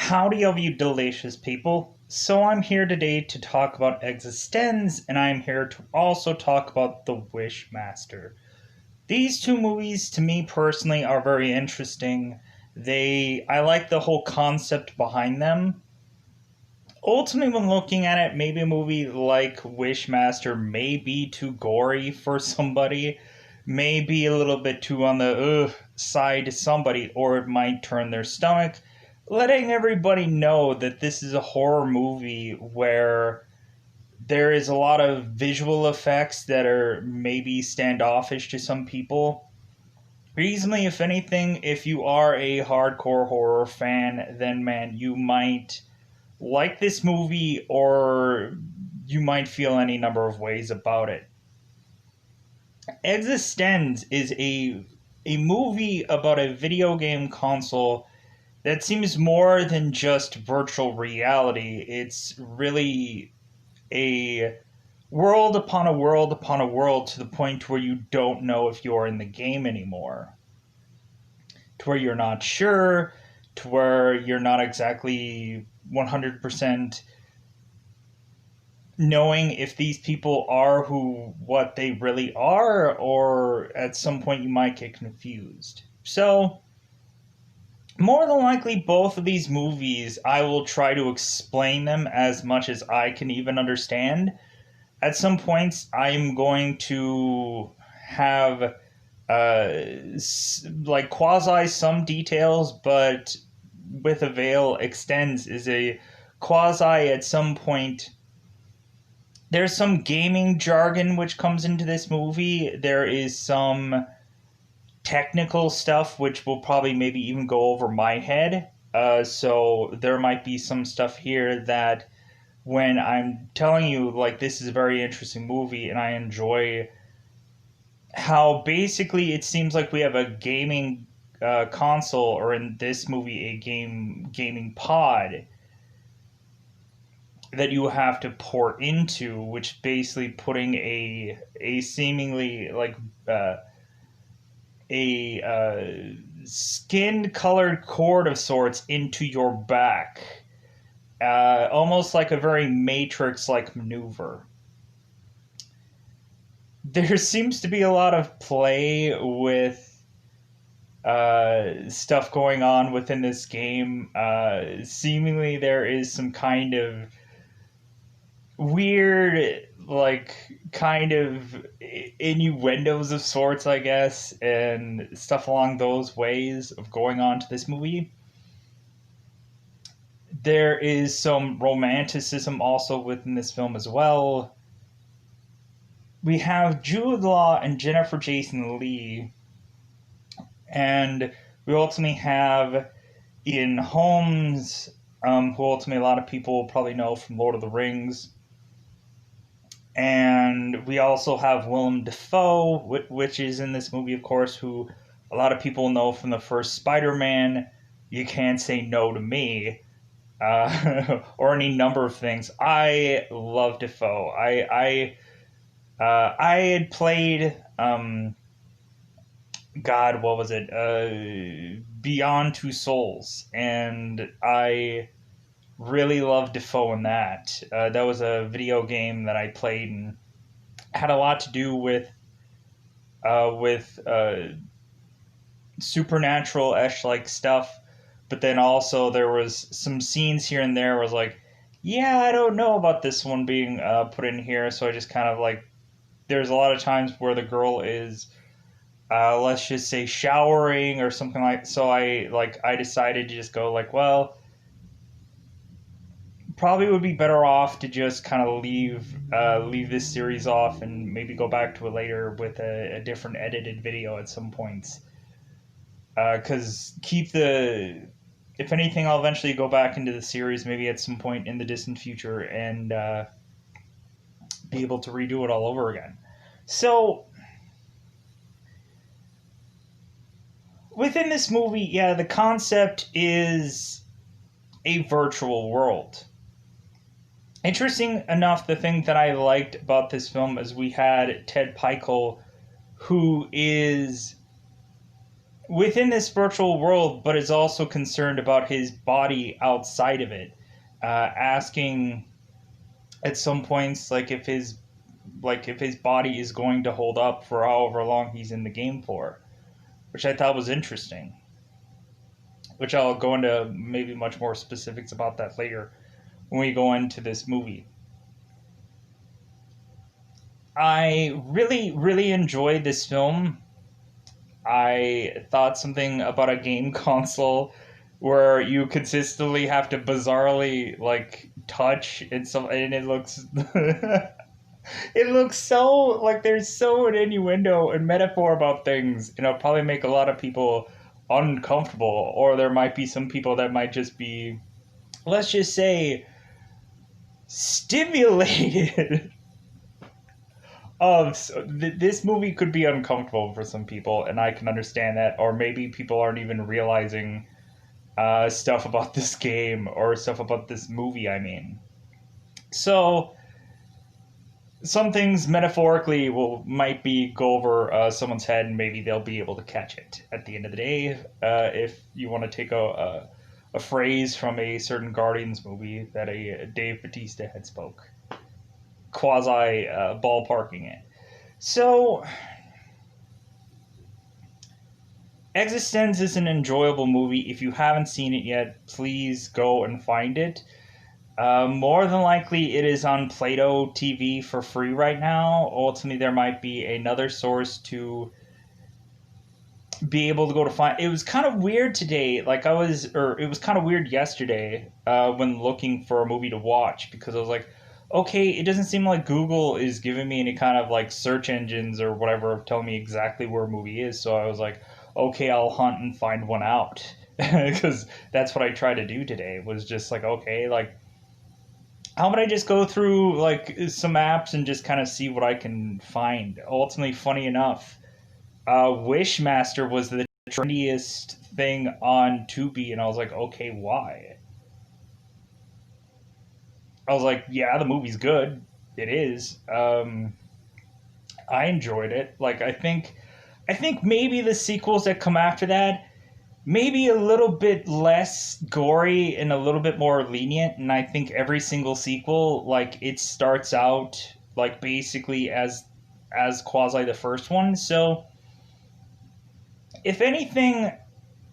Howdy of you delicious people. So I'm here today to talk about eXistenz, and I'm here to also talk about the Wishmaster. These two movies to me personally are very interesting. I like the whole concept behind them. Ultimately, when looking at it, maybe a movie like Wishmaster may be too gory for somebody, may be a little bit too on the side to somebody, or it might turn their stomach. Letting everybody know that this is a horror movie where there is a lot of visual effects that are maybe standoffish to some people. Reasonably, if anything, if you are a hardcore horror fan, then man, you might like this movie, or you might feel any number of ways about it. eXistenz is a movie about a video game console that seems more than just virtual reality. It's really a world upon a world upon a world, to the point where you don't know if you're in the game anymore. To where you're not sure, to where you're not exactly 100% knowing if these people are what they really are, or at some point you might get confused. So, more than likely, both of these movies, I will try to explain them as much as I can even understand. At some points, I'm going to have like quasi some details, but with a veil extends is a quasi at some point. There's some gaming jargon which comes into this movie. There is some technical stuff which will probably maybe even go over my head. So there might be some stuff here that when I'm telling you, like, this is a very interesting movie and I enjoy how basically it seems like we have a gaming console, or in this movie, a gaming pod that you have to port into, which basically putting a seemingly like a skin colored cord of sorts into your back, almost like a very Matrix like maneuver. There seems to be a lot of play with stuff going on within this game. Seemingly, there is some kind of weird, like, kind of innuendos of sorts, I guess, and stuff along those ways of going on to this movie. There is some romanticism also within this film as well. We have Jude Law and Jennifer Jason Leigh, and we ultimately have Ian Holmes, who ultimately a lot of people probably know from Lord of the Rings. And we also have Willem Dafoe, which is in this movie, of course, who a lot of people know from the first Spider-Man. You Can't Say No to Me, or any number of things. I love Dafoe. I had played, God, what was it? Beyond Two Souls, and I really loved Defoe in that. That was a video game that I played and had a lot to do with supernatural-ish like stuff. But then also there was some scenes here and there where I was like, yeah, I don't know about this one being put in here. So I just kind of like, there's a lot of times where the girl is, let's just say, showering or something like. So I decided to just go like, well, probably would be better off to just kind of leave this series off and maybe go back to it later with a different edited video at some points. Because if anything, I'll eventually go back into the series maybe at some point in the distant future and be able to redo it all over again. So, within this movie, yeah, the concept is a virtual world. Interesting enough, the thing that I liked about this film is we had Ted Pikel, who is within this virtual world, but is also concerned about his body outside of it, asking at some points if his body is going to hold up for however long he's in the game for, which I thought was interesting. Which I'll go into maybe much more specifics about that later when we go into this movie. I really, really enjoyed this film. I thought something about a game console where you consistently have to bizarrely like touch and and it looks it looks so like there's so an innuendo and metaphor about things, and it'll probably make a lot of people uncomfortable, or there might be some people that might just be, let's just say, stimulated. This movie could be uncomfortable for some people, and I can understand that. Or maybe people aren't even realizing stuff about this game or stuff about this movie. I mean, so some things metaphorically might be go over someone's head, and maybe they'll be able to catch it at the end of the day. If you want to take a phrase from a certain Guardians movie that a Dave Bautista had spoke, quasi ballparking it. So, eXistenz is an enjoyable movie. If you haven't seen it yet, please go and find it. More than likely, it is on Play-Doh TV for free right now. Ultimately, there might be another source to be able to go to find. It was kind of weird today. It was kind of weird yesterday when looking for a movie to watch, because I was like, okay, it doesn't seem like Google is giving me any kind of like search engines or whatever telling me exactly where a movie is. So I was like, okay, I'll hunt and find one out, because that's what I tried to do today. Was just like, okay, like, how would I just go through like some apps and just kind of see what I can find? Ultimately, funny enough, Wishmaster was the trendiest thing on Tubi, and I was like, okay, why? I was like, yeah, the movie's good. It is. I enjoyed it. Like, I think maybe the sequels that come after that, maybe a little bit less gory and a little bit more lenient. And I think every single sequel, like, it starts out like basically as quasi the first one. So, if anything,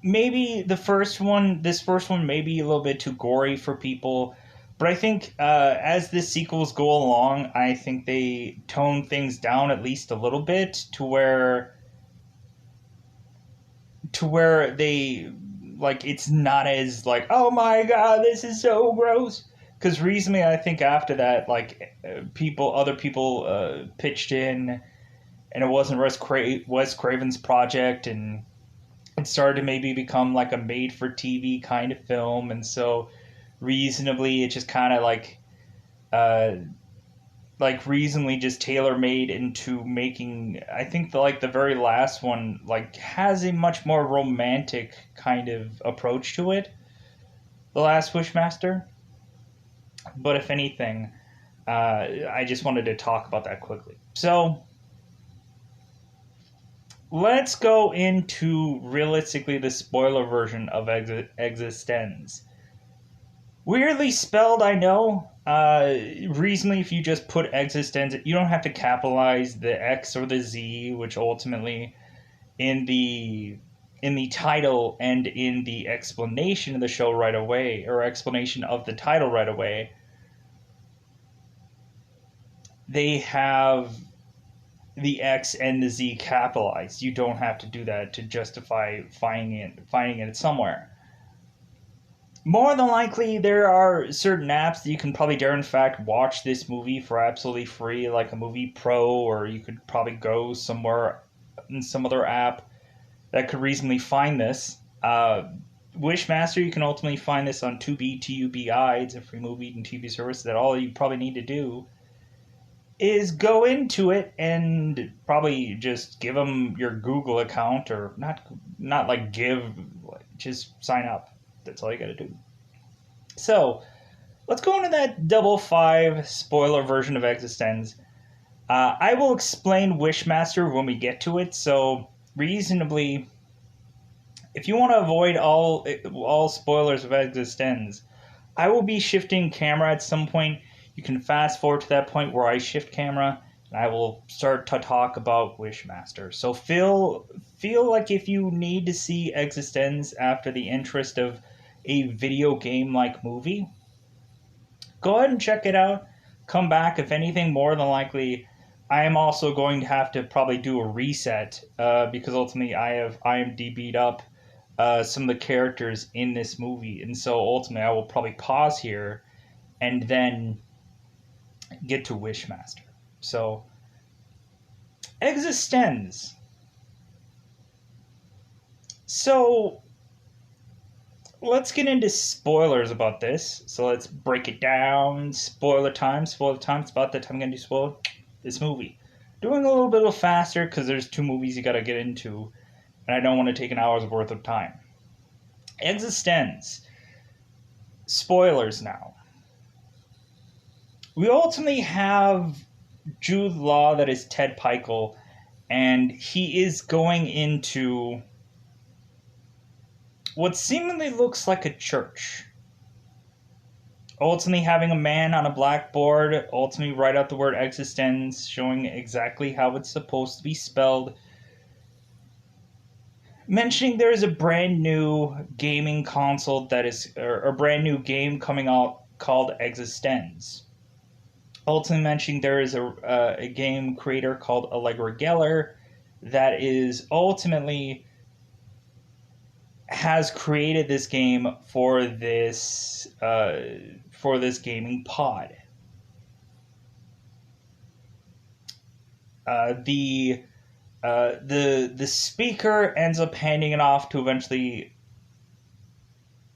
maybe this first one, may be a little bit too gory for people. But I think as the sequels go along, I think they tone things down at least a little bit to where they like it's not as like, oh my god, this is so gross. Because recently, I think after that, like other people pitched in, and it wasn't Wes Craven's project, and it started to maybe become like a made-for-TV kind of film, and so reasonably it just kind of like reasonably just tailor-made into making. I think the very last one like has a much more romantic kind of approach to it, the last Wishmaster. But if anything, I just wanted to talk about that quickly. So let's go into realistically the spoiler version of eXistenz. Weirdly spelled, I know. Recently, if you just put eXistenz, you don't have to capitalize the X or the Z, which ultimately, in the title and in the explanation of the show right away, or explanation of the title right away, they have the X and the Z capitalized. You don't have to do that to justify finding it somewhere. More than likely, there are certain apps that you can probably dare in fact watch this movie for absolutely free, like a Movie Pro, or you could probably go somewhere in some other app that could reasonably find this. Wishmaster, you can ultimately find this on Tubi, Tubi. It's a free movie and TV service that all you probably need to do is go into it and probably just give them your Google account, or not like just sign up. That's all you got to do. So, let's go into that double 5 spoiler version of eXistenz. I will explain Wishmaster when we get to it, so reasonably, If you want to avoid all spoilers of eXistenz, I will be shifting camera at some point. You can fast forward to that point where I shift camera, and I will start to talk about Wishmaster. So feel like if you need to see eXistenz after the interest of a video game like movie, go ahead and check it out. Come back. If anything, more than likely, I am also going to have to probably do a reset because ultimately I have IMDb'd up some of the characters in this movie, and so ultimately I will probably pause here and then get to Wishmaster. So, eXistenz. So, let's get into spoilers about this. So let's break it down. Spoiler time. Spoiler time. It's about that time I'm going to spoil this movie. Doing a little bit faster because there's 2 movies you got to get into, and I don't want to take an hour's worth of time. eXistenz. Spoilers now. We ultimately have Jude Law, that is Ted Pikel, and he is going into what seemingly looks like a church. Ultimately having a man on a blackboard ultimately write out the word eXistenz, showing exactly how it's supposed to be spelled. Mentioning there is a brand new gaming console that is, or a brand new game coming out called eXistenz. Ultimately mentioning there is a game creator called Allegra Geller that is ultimately has created this game for this gaming pod. The speaker ends up handing it off to eventually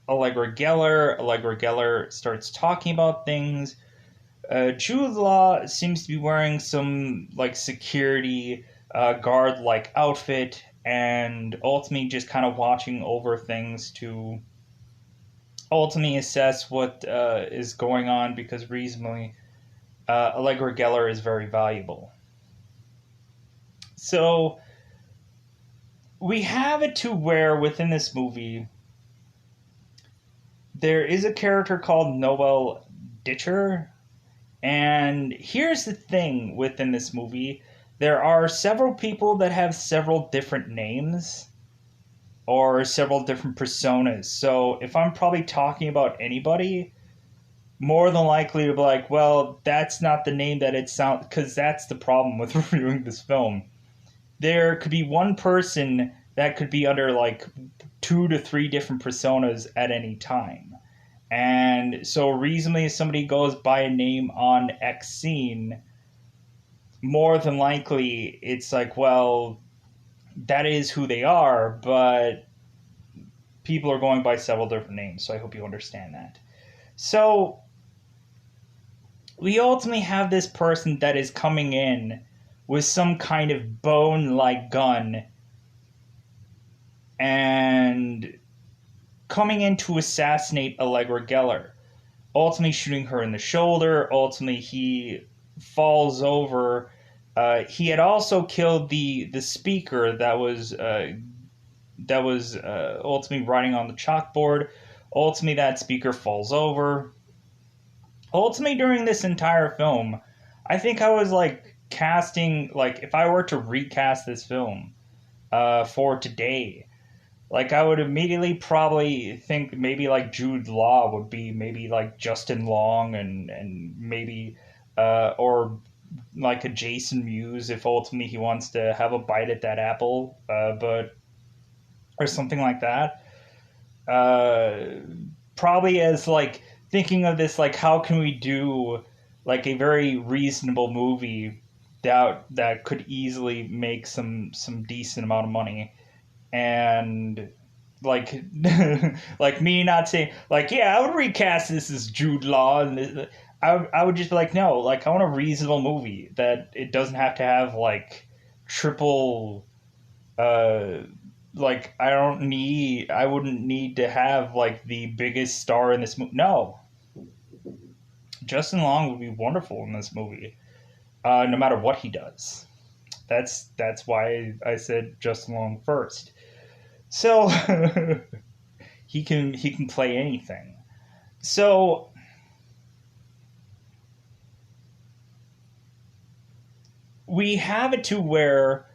Allegra Geller. Allegra Geller starts talking about things. Jude Law seems to be wearing some like security guard like outfit, and ultimately just kind of watching over things to ultimately assess what is going on, because reasonably Allegra Geller is very valuable. So we have it to where within this movie there is a character called Noel Ditcher. And here's the thing within this movie. There are several people that have several different names or several different personas. So if I'm probably talking about anybody, more than likely to be like, well, that's not the name that it sounds, because that's the problem with reviewing this film. There could be one person that could be under like 2 to 3 different personas at any time. And so reasonably, if somebody goes by a name on X scene, more than likely it's like, well, that is who they are, but people are going by several different names, so I hope you understand that. So we ultimately have this person that is coming in with some kind of bone-like gun and coming in to assassinate Allegra Geller, ultimately shooting her in the shoulder. Ultimately, he falls over. He had also killed the speaker that was ultimately writing on the chalkboard. Ultimately, that speaker falls over. Ultimately, during this entire film, I think I was like casting, like if I were to recast this film for today, like, I would immediately probably think maybe, like, Jude Law would be maybe, like, Justin Long and maybe, or, like, a Jason Mewes if ultimately he wants to have a bite at that apple, or something like that. Probably as, like, thinking of this, like, how can we do, like, a very reasonable movie that could easily make some decent amount of money. And like like me not saying like, yeah, I would recast this as Jude Law, and I would just be like, no, like I want a reasonable movie that it doesn't have to have like triple like I wouldn't need to have like the biggest star in this movie. No, Justin Long would be wonderful in this movie, no matter what he does. That's why I said Justin Long first. So he can play anything. So we have it to where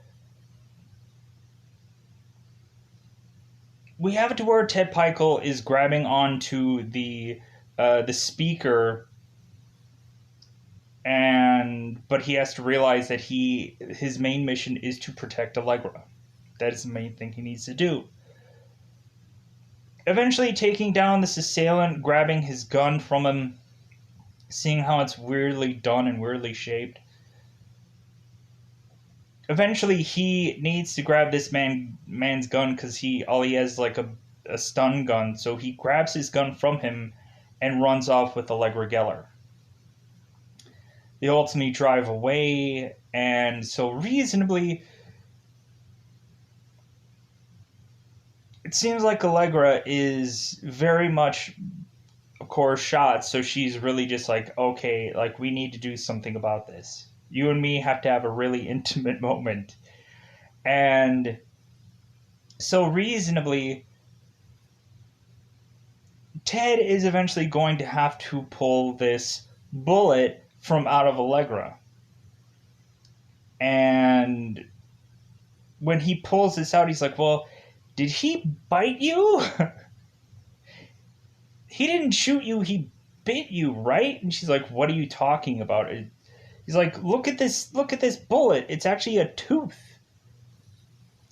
Ted Pikel is grabbing onto the speaker, and but he has to realize that his main mission is to protect Allegra. That is the main thing he needs to do. Eventually taking down this assailant, grabbing his gun from him, seeing how it's weirdly done and weirdly shaped. Eventually he needs to grab this man's gun because all he has like a stun gun, so he grabs his gun from him and runs off with Allegra Geller. They ultimately drive away, and so reasonably it seems like Allegra is very much, of course, shot, so she's really just like, okay, like, we need to do something about this. You and me have to have a really intimate moment. And so reasonably, Ted is eventually going to have to pull this bullet from out of Allegra. And when he pulls this out, he's like, well, did he bite you? He didn't shoot you, he bit you, right? And she's like, what are you talking about? He's like, look at this bullet. It's actually a tooth.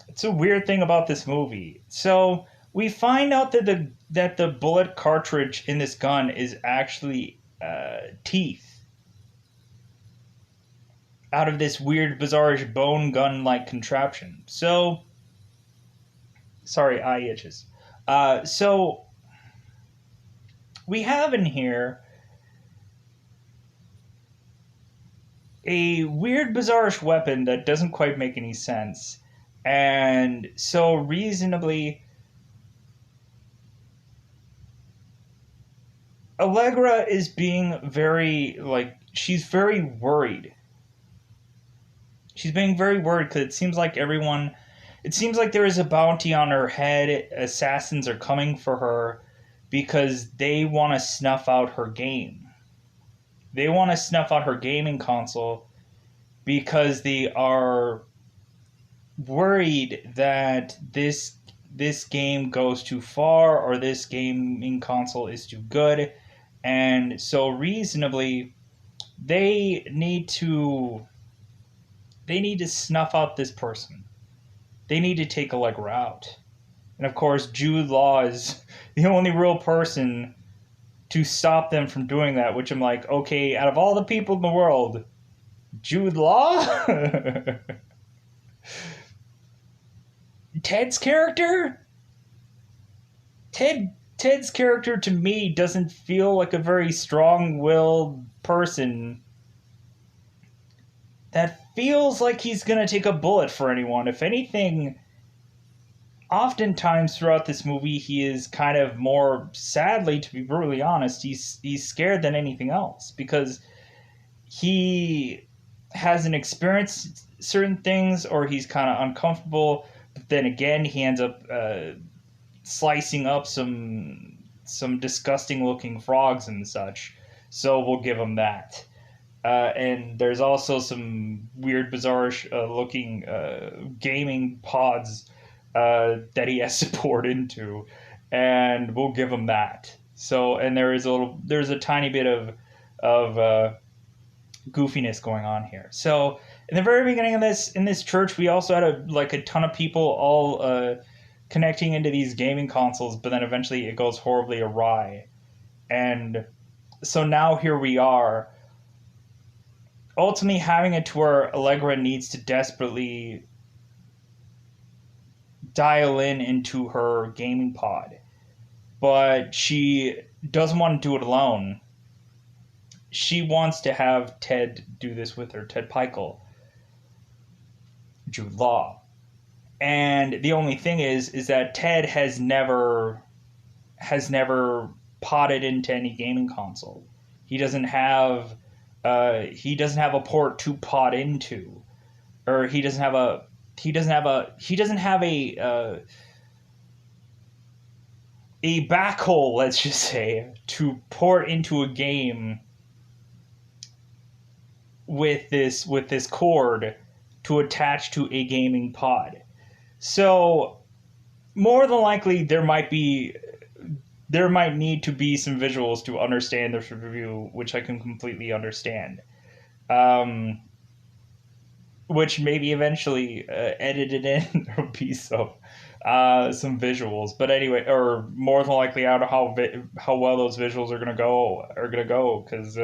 It's a weird thing about this movie. So we find out that the bullet cartridge in this gun is actually teeth out of this weird, bizarre bone gun-like contraption. So, sorry, eye itches. So we have in here a weird, bizarre weapon that doesn't quite make any sense. And so reasonably, Allegra is being very, like, she's very worried. She's being very worried because it seems like there is a bounty on her head. Assassins are coming for her because they want to snuff out her game. They want to snuff out her gaming console because they are worried that this game goes too far or this gaming console is too good. And so reasonably, they need to snuff out this person. They need to take Allegra out. And of course, Jude Law is the only real person to stop them from doing that, which I'm like, okay, out of all the people in the world, Jude Law? Ted's character? Ted's character to me doesn't feel like a very strong-willed person that feels like he's going to take a bullet for anyone. If anything, oftentimes throughout this movie, he is kind of more, sadly, to be brutally honest, he's scared than anything else because he hasn't experienced certain things or he's kind of uncomfortable. But then again, he ends up slicing up some disgusting looking frogs and such. So we'll give him that. And there's also some weird, bizarre looking gaming pods that he has to pour into, and we'll give him that. So, and there's a tiny bit of goofiness going on here. So, in the very beginning of in this church, we also had a ton of people all connecting into these gaming consoles, but then eventually it goes horribly awry, and so now here we are. Ultimately, having it to where Allegra needs to desperately dial into her gaming pod, but she doesn't want to do it alone. She wants to have Ted do this with her, Ted Pikel, Jude Law. And the only thing is that Ted has never potted into any gaming console. He doesn't have a port to pot into, or he doesn't have a a backhole, let's just say, to port into a game with this cord to attach to a gaming pod. So more than likely there might need to be some visuals to understand this review, which I can completely understand. Um, which maybe eventually edited in there'll be some visuals, but anyway, or more than likely, I don't know how well those visuals are gonna go because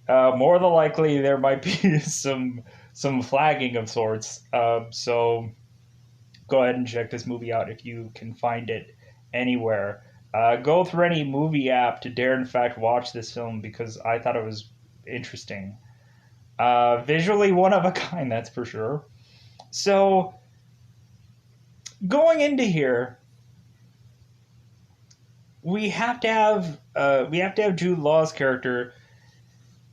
more than likely there might be some flagging of sorts. So go ahead and check this movie out if you can find it anywhere. Go through any movie app to dare in fact watch this film because I thought it was interesting. Visually one of a kind, that's for sure. So going into here, we have to have Jude Law's character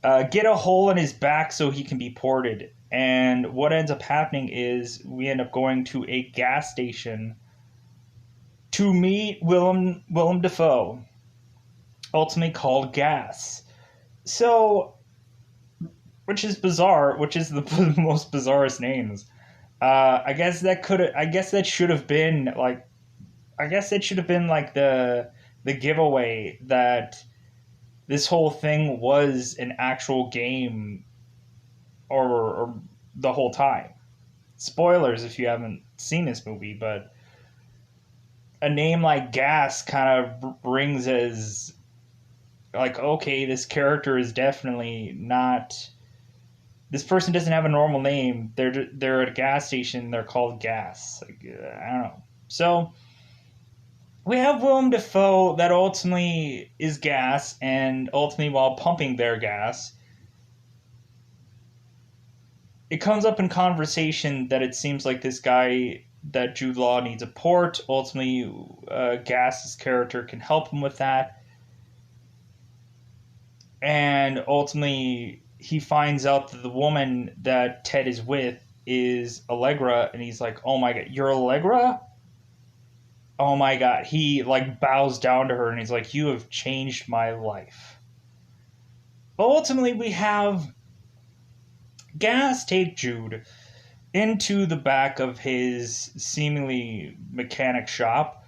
get a hole in his back so he can be ported. And what ends up happening is we end up going to a gas station to meet Willem Dafoe, ultimately called Gas. So, which is bizarre, which is the most bizarrest names. I guess that should have been like. I guess it should have been like the giveaway that this whole thing was an actual game, or the whole time. Spoilers if you haven't seen this movie, but a name like Gas kind of brings as like, okay, this character is definitely not. This person doesn't have a normal name. They're at a gas station. They're called Gas. Like, I don't know. So we have Willem Dafoe that ultimately is Gas, and ultimately while pumping their gas, it comes up in conversation that it seems like this guy that Jude Law needs a port. Ultimately, Gas's character can help him with that, and ultimately he finds out that the woman that Ted is with is Allegra, and he's like, "Oh my god, you're Allegra?" Oh my god, he like bows down to her and he's like, "You have changed my life." But ultimately, we have Gas take Jude into the back of his seemingly mechanic shop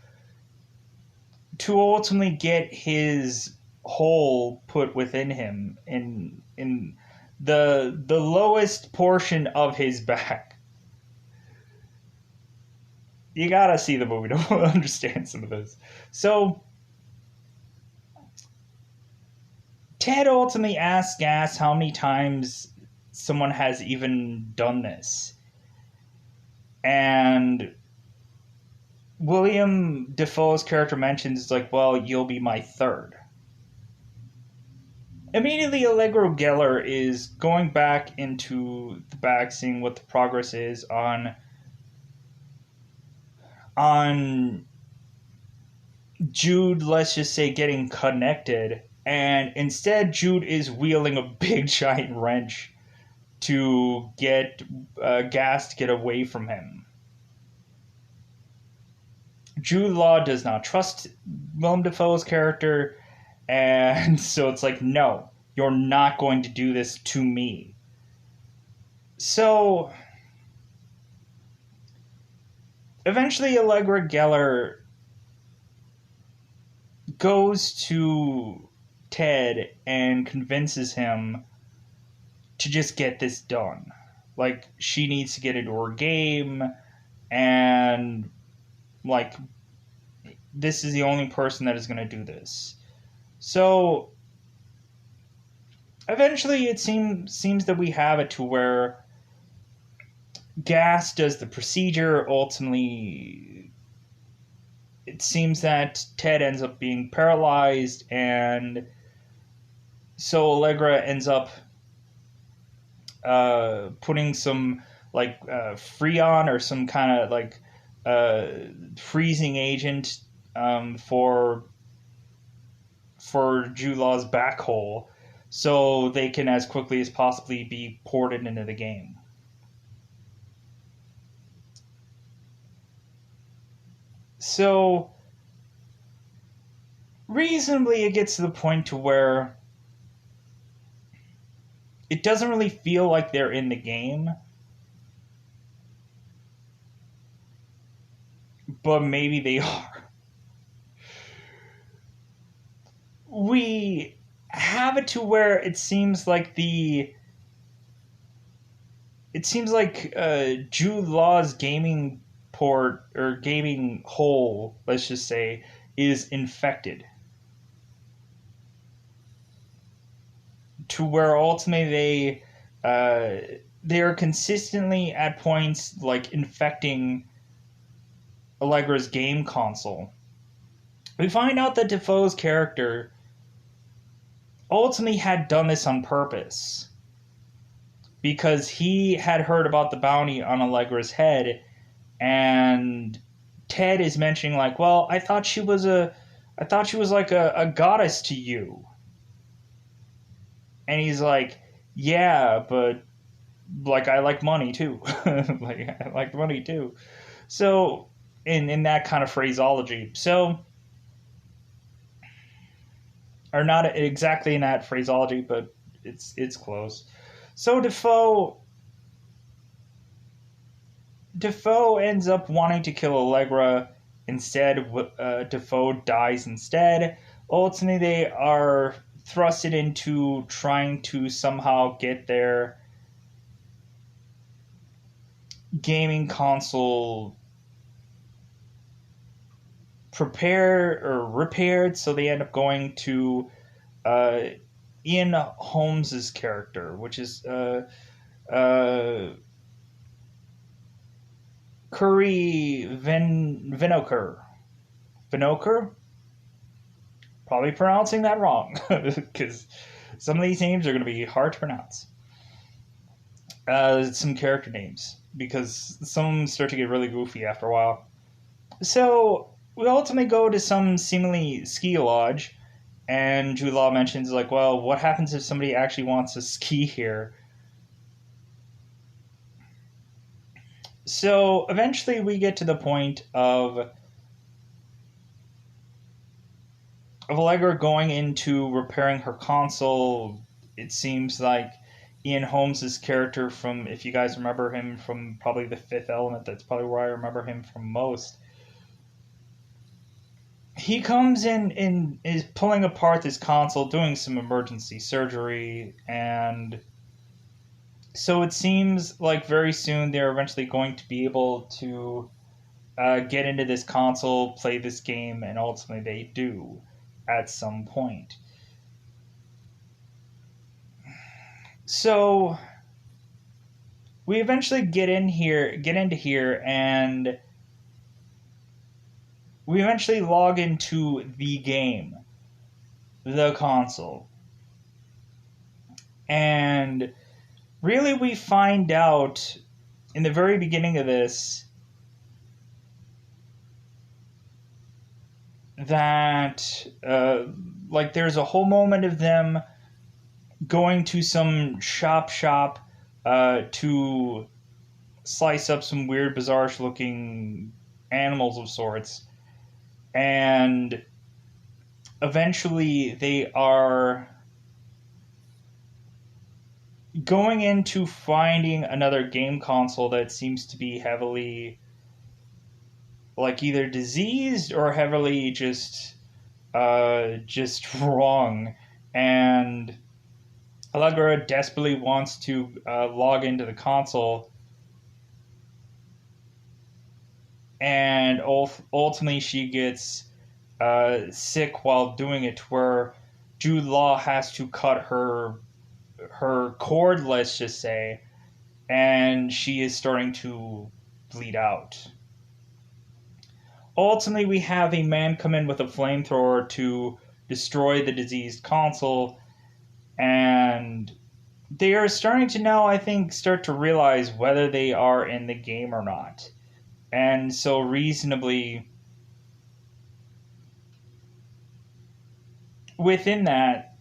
to ultimately get his hole put within him in the lowest portion of his back. You gotta see the movie to understand some of this. So Ted ultimately asks Gas how many times someone has even done this. And William Defoe's character mentions, like, well, you'll be my third. Immediately, Allegra Geller is going back into the back, seeing what the progress is on Jude, let's just say, getting connected. And instead, Jude is wielding a big giant wrench to get Gas to get away from him. Jude Law does not trust Willem Dafoe's character, and so it's like, no, you're not going to do this to me. So eventually, Allegra Geller goes to Ted and convinces him to just get this done. Like, she needs to get into her game, and like, this is the only person that is going to do this. So eventually, it seems that we have it to where Gas does the procedure. Ultimately, it seems that Ted ends up being paralyzed, and so Allegra ends up putting some like Freon or some kind of like freezing agent for Jude Law's back hole, so they can as quickly as possibly be ported into the game. So reasonably, it gets to the point to where it doesn't really feel like they're in the game, but maybe they are. We have it to where it seems like Jude Law's gaming port or gaming hole, let's just say, is infected. To where ultimately they are consistently at points like infecting Allegra's game console. We find out that Defoe's character ultimately had done this on purpose because he had heard about the bounty on Allegra's head, and Ted is mentioning like, well, I thought she was like a goddess to you. And he's like, yeah, but like I like money too. Like I like money too. So in that kind of phraseology. So or not exactly in that phraseology, but it's close. So Defoe ends up wanting to kill Allegra instead. Defoe dies instead. Ultimately, they are thrusted into trying to somehow get their gaming console prepared or repaired, so they end up going to uh, Ian Holmes's character, which is Curry Vinokur. Vinokur? Probably pronouncing that wrong, because some of these names are going to be hard to pronounce. Some character names, because some of them start to get really goofy after a while. So we ultimately go to some seemingly ski lodge, and Jude Law mentions like, well, what happens if somebody actually wants to ski here? So eventually we get to the point of Allegra going into repairing her console. It seems like Ian Holmes' character from, if you guys remember him from probably The Fifth Element, that's probably where I remember him from most. He comes in and is pulling apart this console, doing some emergency surgery, and so it seems like very soon they're eventually going to be able to get into this console, play this game, and ultimately they do at some point. So we eventually get into here, and we eventually log into the game, the console. And really we find out in the very beginning of this that like there's a whole moment of them going to some shop to slice up some weird bizarre looking animals of sorts, and eventually they are going into finding another game console that seems to be heavily like either diseased or heavily just wrong, and Allegra desperately wants to log into the console, and ultimately she gets sick while doing it, where Jude Law has to cut her cord, let's just say, and she is starting to bleed out. Ultimately, we have a man come in with a flamethrower to destroy the diseased console, and they are starting to now, I think, start to realize whether they are in the game or not. And so reasonably within that,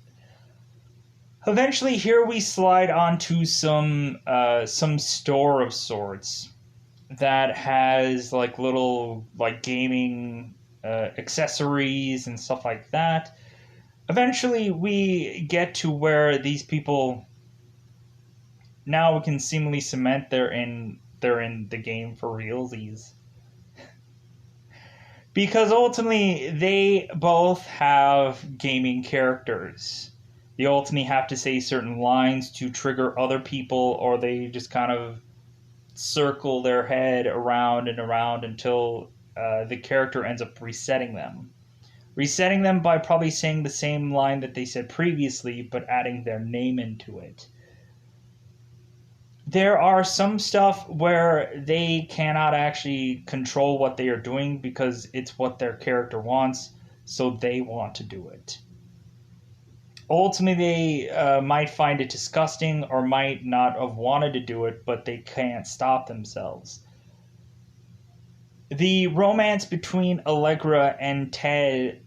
eventually here we slide onto some store of sorts that has like little like gaming accessories and stuff like that. Eventually, we get to where these people now we can seemingly cement they're in the game for realsies. Because ultimately, they both have gaming characters. They ultimately have to say certain lines to trigger other people, or they just kind of circle their head around and around until the character ends up resetting them. Resetting them by probably saying the same line that they said previously, but adding their name into it. There are some stuff where they cannot actually control what they are doing because it's what their character wants, so they want to do it. Ultimately, they might find it disgusting or might not have wanted to do it, but they can't stop themselves. The romance between Allegra and Ted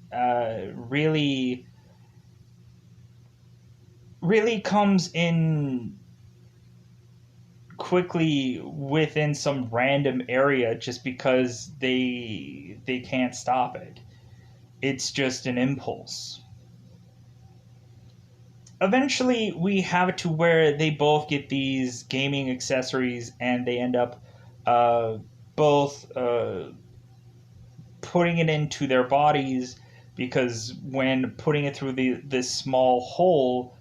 really comes in quickly within some random area just because they can't stop it. It's just an impulse. Eventually, we have it to where they both get these gaming accessories and they end up uh, both putting it into their bodies because when putting it through this small hole,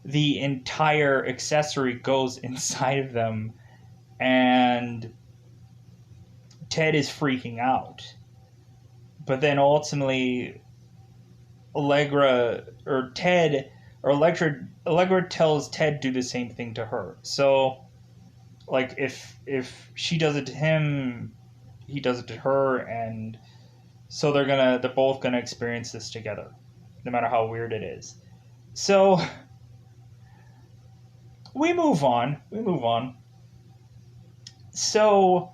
the entire accessory goes inside of them, and Ted is freaking out. But then ultimately, Allegra or Ted or Allegra tells Ted to do the same thing to her. So, like, if she does it to him, he does it to her, and so they're both gonna experience this together, no matter how weird it is. So we move on. We move on. So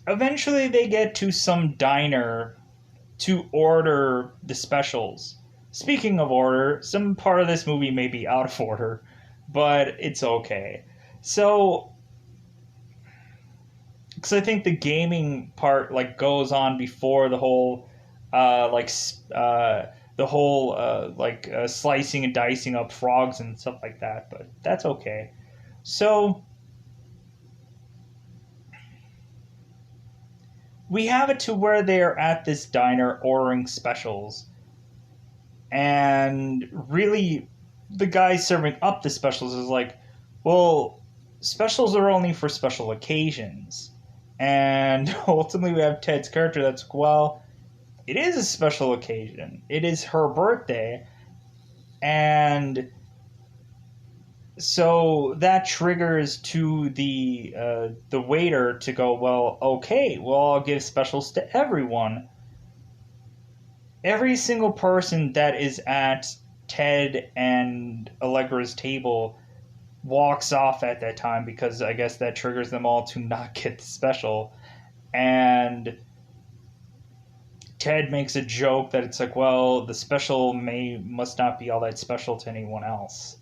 eventually they get to some diner to order the specials. Speaking of order, some part of this movie may be out of order, but it's okay. So, because I think the gaming part like goes on before the whole, slicing and dicing up frogs and stuff like that. But that's okay. So we have it to where they are at this diner ordering specials, and really the guy serving up the specials is like, well, specials are only for special occasions. And ultimately we have Ted's character that's like, well, it is a special occasion, it is her birthday, and so that triggers to the waiter to go, well, okay, well, I'll give specials to everyone. Every single person that is at Ted and Allegra's table walks off at that time because I guess that triggers them all to not get the special. And Ted makes a joke that it's like, well, the special must not be all that special to anyone else.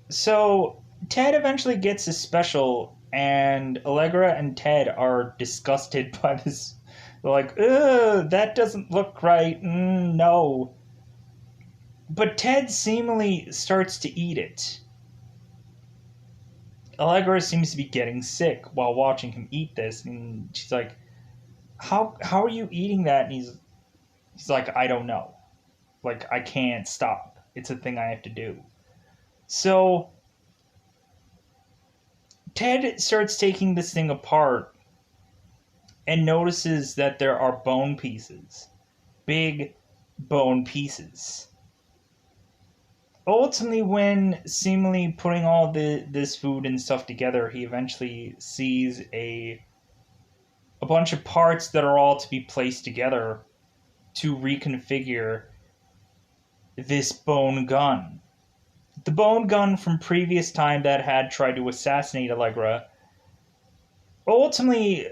So Ted eventually gets his special, and Allegra and Ted are disgusted by this. They're like, ugh, that doesn't look right. No. But Ted seemingly starts to eat it. Allegra seems to be getting sick while watching him eat this, and she's like, how are you eating that? And he's like, I don't know. Like, I can't stop. It's a thing I have to do. So Ted starts taking this thing apart and notices that there are bone pieces. Big bone pieces. Ultimately, when seemingly putting all this food and stuff together, he eventually sees a bunch of parts that are all to be placed together to reconfigure this bone gun. The bone gun from previous time that had tried to assassinate Allegra. Ultimately,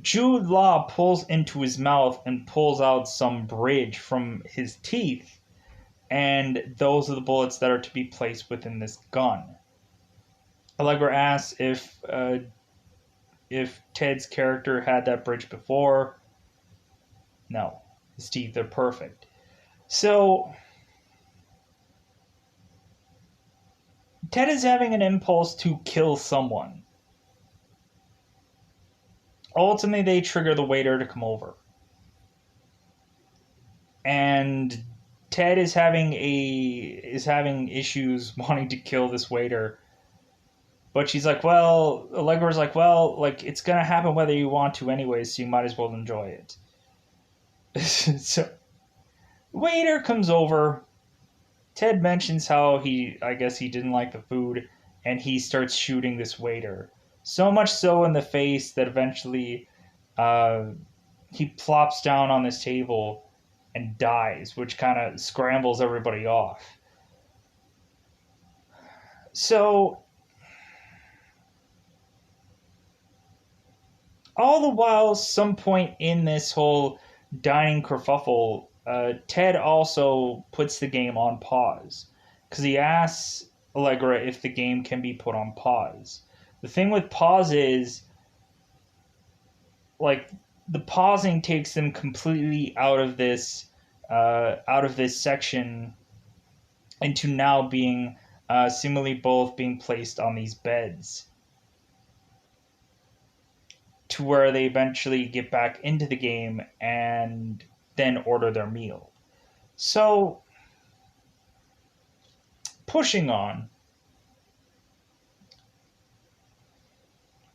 Jude Law pulls into his mouth and pulls out some bridge from his teeth, and those are the bullets that are to be placed within this gun. Allegra asks if if Ted's character had that bridge before. No, his teeth are perfect. So Ted is having an impulse to kill someone. Ultimately, they trigger the waiter to come over. And Ted is having issues wanting to kill this waiter. But she's like, well, Allegra's like, well, like it's gonna happen whether you want to anyways, so you might as well enjoy it. So waiter comes over. Ted mentions how I guess he didn't like the food, and he starts shooting this waiter. So much so in the face that eventually uh, he plops down on this table and dies, which kind of scrambles everybody off. So, all the while, some point in this whole dining kerfuffle, Ted also puts the game on pause because he asks Allegra if the game can be put on pause. The thing with pause is, like, the pausing takes them completely out of this section into now being seemingly both being placed on these beds to where they eventually get back into the game and then order their meal. So, pushing on,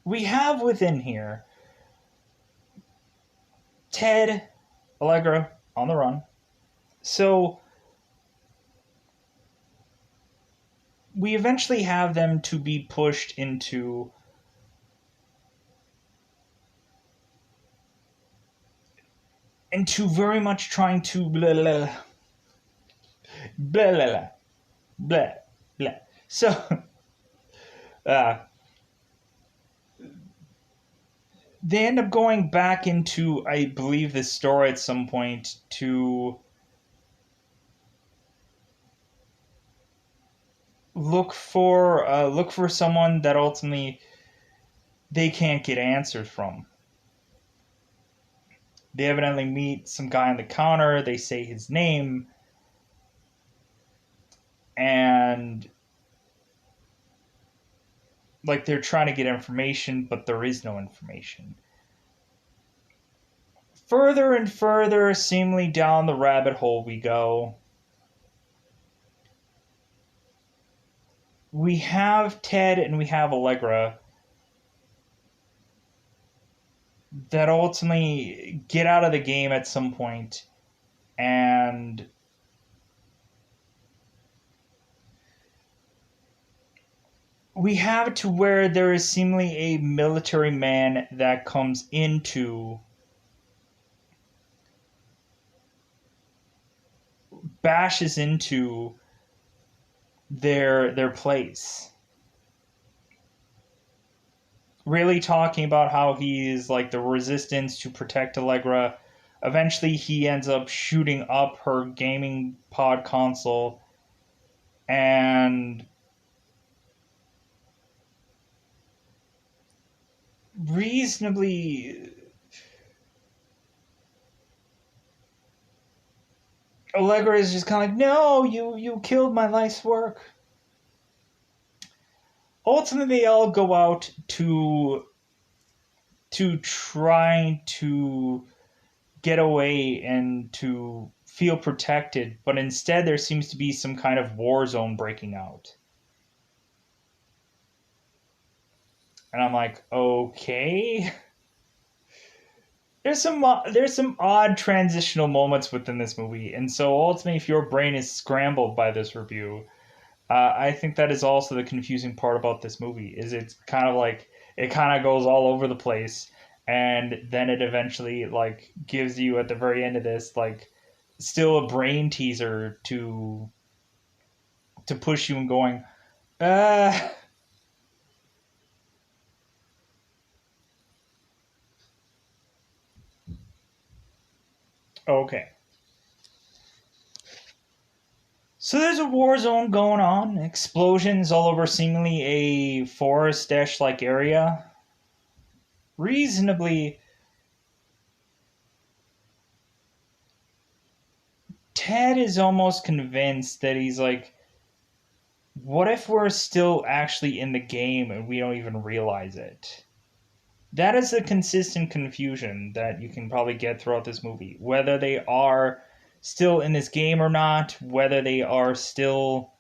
we have within here Ted, Allegra on the run. So, we eventually have them to be pushed into very much trying to blah blah blah blah blah blah. So uh, they end up going back into, I believe, this store at some point to look for someone that ultimately they can't get answers from. They evidently meet some guy on the counter. They say his name, and like they're trying to get information, but there is no information. Further and further, seemingly down the rabbit hole we go. We have Ted and we have Allegra that ultimately get out of the game at some point, and we have to where there is seemingly a military man that comes into bashes into their place, really talking about how he's like the resistance to protect Allegra. Eventually he ends up shooting up her gaming pod console, and reasonably Allegra is just kind of like, no, you killed my life's work. Ultimately, they all go out to try to get away and to feel protected, but instead there seems to be some kind of war zone breaking out. And I'm like, okay. There's some odd transitional moments within this movie, and so ultimately, if your brain is scrambled by this review, I think that is also the confusing part about this movie. Is it's kind of like it kind of goes all over the place, and then it eventually like gives you at the very end of this like still a brain teaser to push you and going, uh okay. So there's a war zone going on, explosions all over seemingly a forest-like area. reasonably, Ted is almost convinced that he's like, what if we're still actually in the game and we don't even realize it? That is a consistent confusion that you can probably get throughout this movie. Whether they are still in this game or not, whether they are still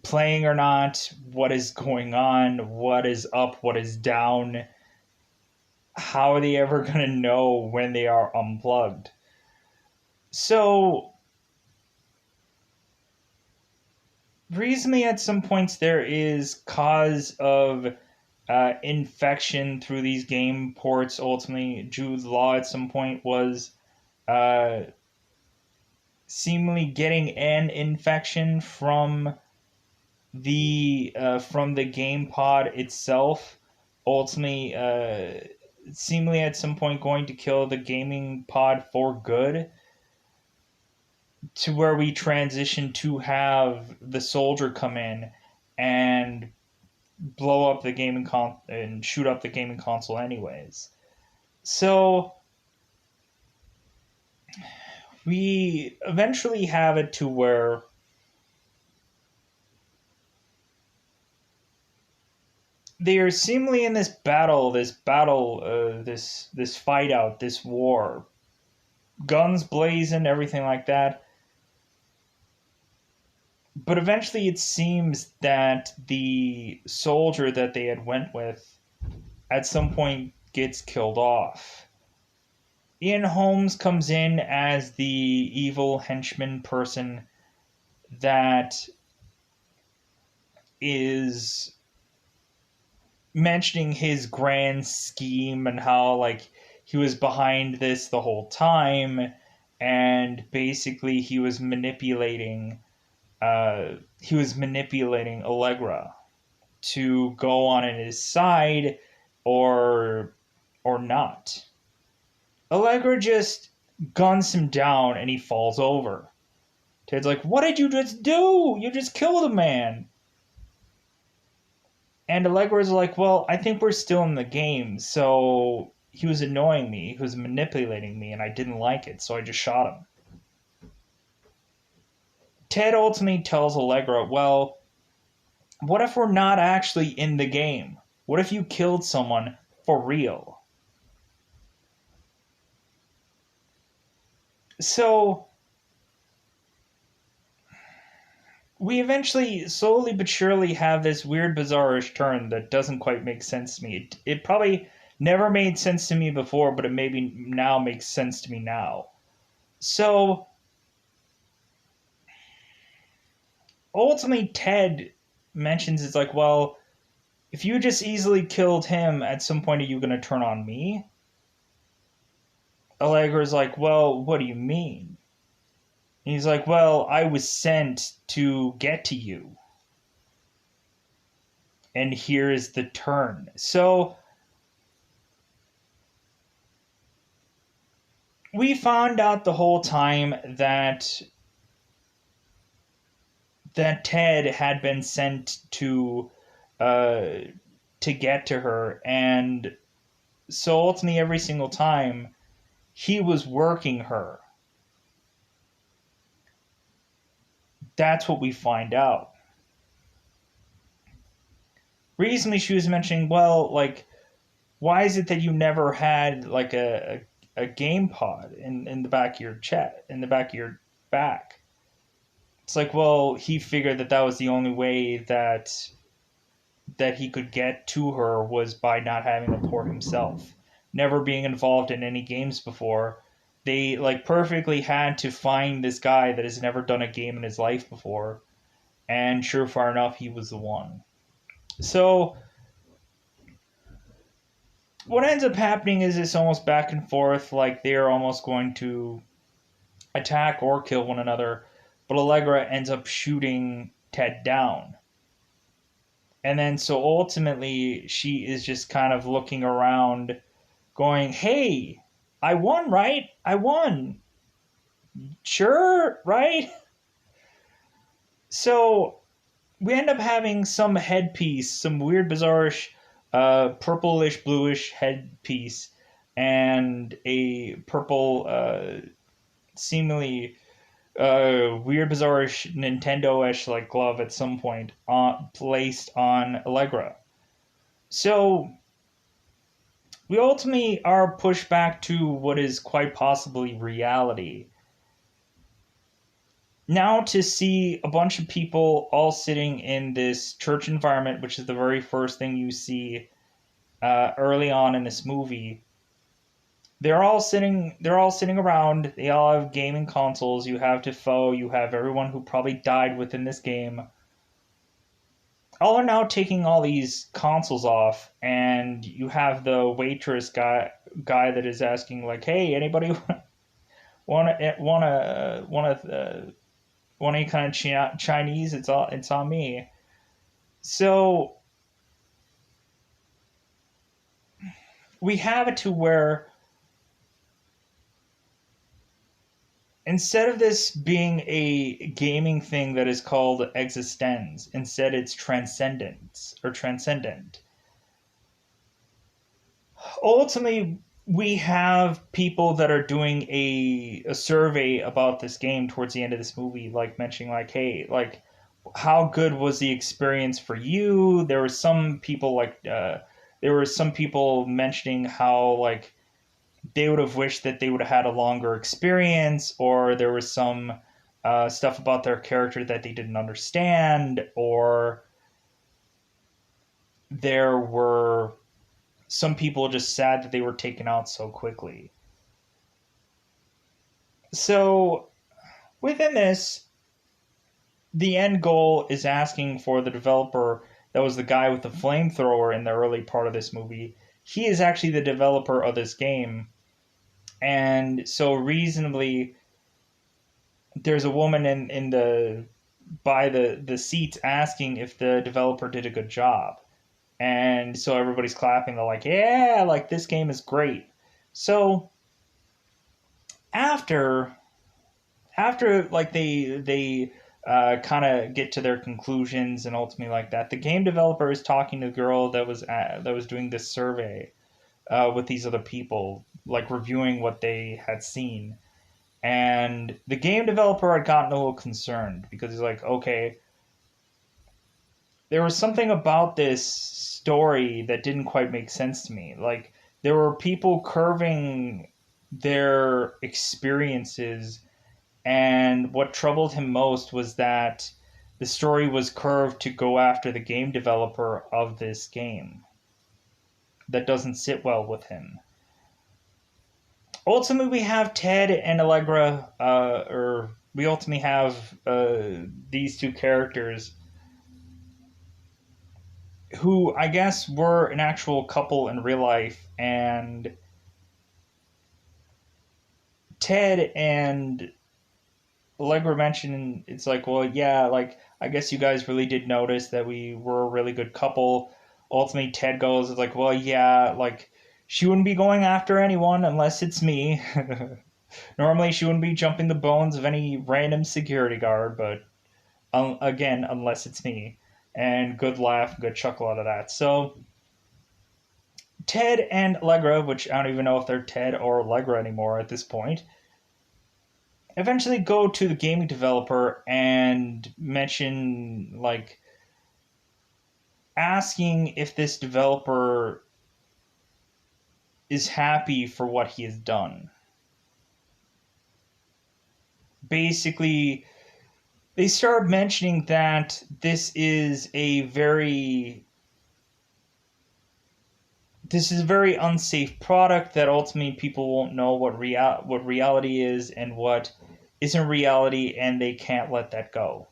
playing or not, what is going on, what is up, what is down, how are they ever going to know when they are unplugged? So, reasonably, at some points, there is cause of infection through these game ports. Ultimately, Jude Law at some point was uh, seemingly getting an infection from the game pod itself. Ultimately, seemingly at some point going to kill the gaming pod for good. To where we transition to have the soldier come in and blow up the and shoot up the gaming console anyways. So we eventually have it to where they are seemingly in this fight out, this war, guns blazing, everything like that. But eventually, it seems that the soldier that they had went with, at some point, gets killed off. Ian Holmes comes in as the evil henchman person that is mentioning his grand scheme and how like he was behind this the whole time, and basically he was manipulating Allegra to go on his side or not. Allegra just guns him down and he falls over. Ted's like, what did you just do? You just killed a man. And Allegra's like, well, I think we're still in the game, so he was annoying me, he was manipulating me, and I didn't like it, so I just shot him. Ted ultimately tells Allegra, well, what if we're not actually in the game? What if you killed someone for real? So we eventually, slowly but surely, have this weird, bizarre-ish turn that doesn't quite make sense to me. It probably never made sense to me before, but it maybe now makes sense to me now. So, ultimately, Ted mentions it's like, well, if you just easily killed him, at some point are you going to turn on me? Allegra's like, well, what do you mean? And he's like, well, I was sent to get to you. And here's the turn. So we found out the whole time that Ted had been sent to get to her, and so ultimately every single time he was working her. That's what we find out. Recently, she was mentioning, well, like, why is it that you never had like a game pod in the back of your in the back of your back? It's like, well, he figured that was the only way that he could get to her was by not having a port himself. Never being involved in any games before, they like perfectly had to find this guy that has never done a game in his life before, and sure far enough, he was the one. So what ends up happening is it's almost back and forth, like they're almost going to attack or kill one another, but Allegra ends up shooting Ted down. And then so ultimately she is just kind of looking around going, hey, I won, right? I won. Sure, right? So we end up having some headpiece, some weird, bizarre purplish bluish headpiece and a purple seemingly weird bizarre-ish Nintendo-ish like glove at some point placed on Allegra. So we ultimately are pushed back to what is quite possibly reality. Now to see a bunch of people all sitting in this church environment, which is the very first thing you see early on in this movie. They're all sitting around. They all have gaming consoles. You have Defoe, you have everyone who probably died within this game. All are now taking all these consoles off, and you have the waitress guy that is asking like, "Hey, anybody want any kind of Chinese? It's on me." So we have it to where instead of this being a gaming thing that is called eXistenz, instead it's transcendence or transcendent. Ultimately, we have people that are doing a survey about this game towards the end of this movie, like mentioning like, hey, like how good was the experience for you? There were some people there were some people mentioning how like they would have wished that they would have had a longer experience, or there was some stuff about their character that they didn't understand, or there were some people just sad that they were taken out so quickly. So within this, the end goal is asking for the developer that was the guy with the flamethrower in the early part of this movie. He is actually the developer of this game. And so reasonably there's a woman in the by the seats asking if the developer did a good job. And so everybody's clapping. They're like, yeah, like this game is great. So after like they kind of get to their conclusions and ultimately like that, the game developer is talking to the girl that was doing this survey with these other people, like reviewing what they had seen. And the game developer had gotten a little concerned because he's like, okay, there was something about this story that didn't quite make sense to me. Like, there were people curving their experiences, and what troubled him most was that the story was curved to go after the game developer of this game. That doesn't sit well with him. Ultimately, we have Ted and Allegra, or we ultimately have these two characters who I guess were an actual couple in real life, and Ted and Allegra mentioned it's like, well, yeah, like I guess you guys really did notice that we were a really good couple. Ultimately, Ted goes, it's like, well, yeah, like she wouldn't be going after anyone unless it's me. Normally, she wouldn't be jumping the bones of any random security guard, but again, unless it's me. And good laugh, good chuckle out of that. So, Ted and Allegra, which I don't even know if they're Ted or Allegra anymore at this point, eventually go to the gaming developer and mention, like, asking if this developer is happy for what he has done. Basically, they start mentioning that this is a very unsafe product, that ultimately people won't know what reality is and what isn't reality, and they can't let that go.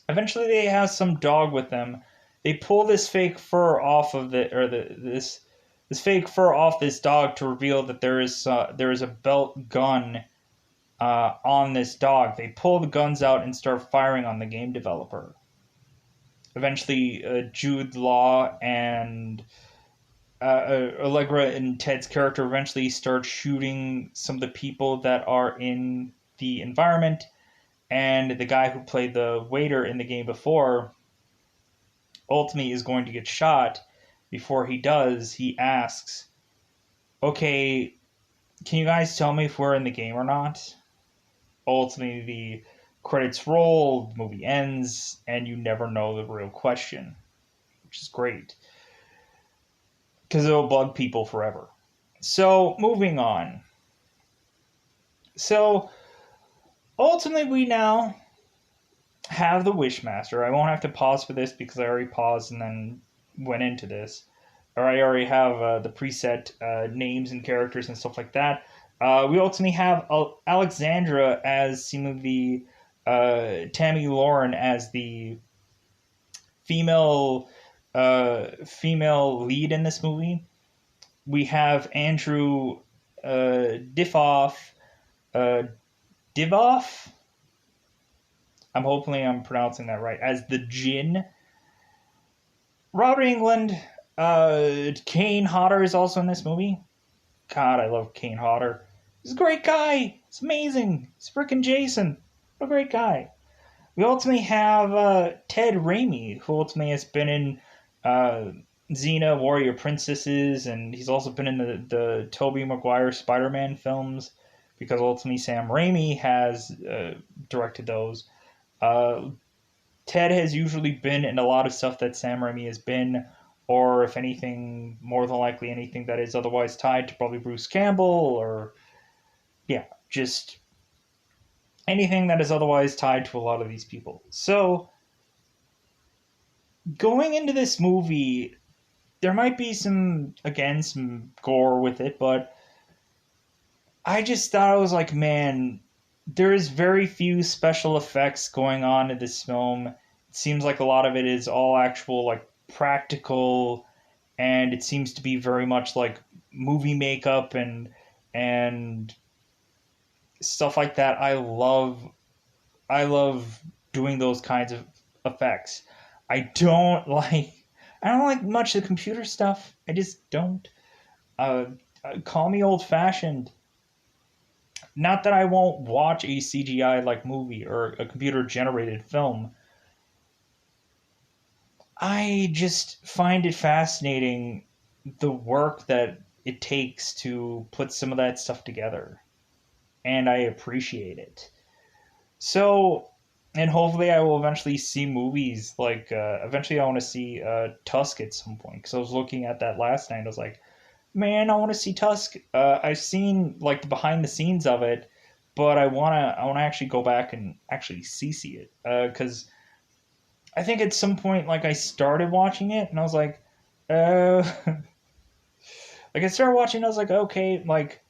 Eventually, they have some dog with them. They pull this fake fur off of this fake fur off this dog to reveal that there is a belt gun on this dog. They pull the guns out and start firing on the game developer. Eventually, Jude Law and Allegra and Ted's character eventually start shooting some of the people that are in the environment, and the guy who played the waiter in the game before ultimately is going to get shot, before he does, he asks, okay, can you guys tell me if we're in the game or not? Ultimately, the credits roll, the movie ends, and you never know the real question, which is great because it'll bug people forever. So, moving on. So, ultimately, we now have the Wishmaster. I won't have to pause for this because I already paused and then went into this. Or I already have the preset names and characters and stuff like that. We ultimately have Alexandra as seemingly Tammy Lauren as the female female lead in this movie. We have Andrew Divoff. Uh, Divoff? Hopefully I'm pronouncing that right. As the Djinn. Robert Englund. Kane Hodder is also in this movie. God, I love Kane Hodder. He's a great guy. It's amazing. He's freaking Jason. What a great guy. We ultimately have Ted Raimi, who ultimately has been in Xena, Warrior Princesses, and he's also been in the Tobey Maguire Spider-Man films, because ultimately Sam Raimi has directed those. Ted has usually been in a lot of stuff that Sam Raimi has been, or if anything, more than likely anything that is otherwise tied to probably Bruce Campbell, or yeah, just anything that is otherwise tied to a lot of these people. So, going into this movie, there might be some gore with it, but I just thought I was like, man, there is very few special effects going on in this film. It seems like a lot of it is all actual, like, practical, and it seems to be very much like movie makeup and stuff like that. I love doing those kinds of effects. I don't like much of the computer stuff. I just don't. Uh, Call me old fashioned. Not that I won't watch a CGI like movie or a computer generated film. I just find it fascinating the work that it takes to put some of that stuff together, and I appreciate it. So, and hopefully, I will eventually see movies like. Eventually, I want to see Tusk at some point, because I was looking at that last night. I was like, man, I want to see Tusk. I've seen like the behind the scenes of it, but I wanna actually go back and actually see it, because I think at some point like I started watching it and I was like, uh, like I started watching, I was like, okay, like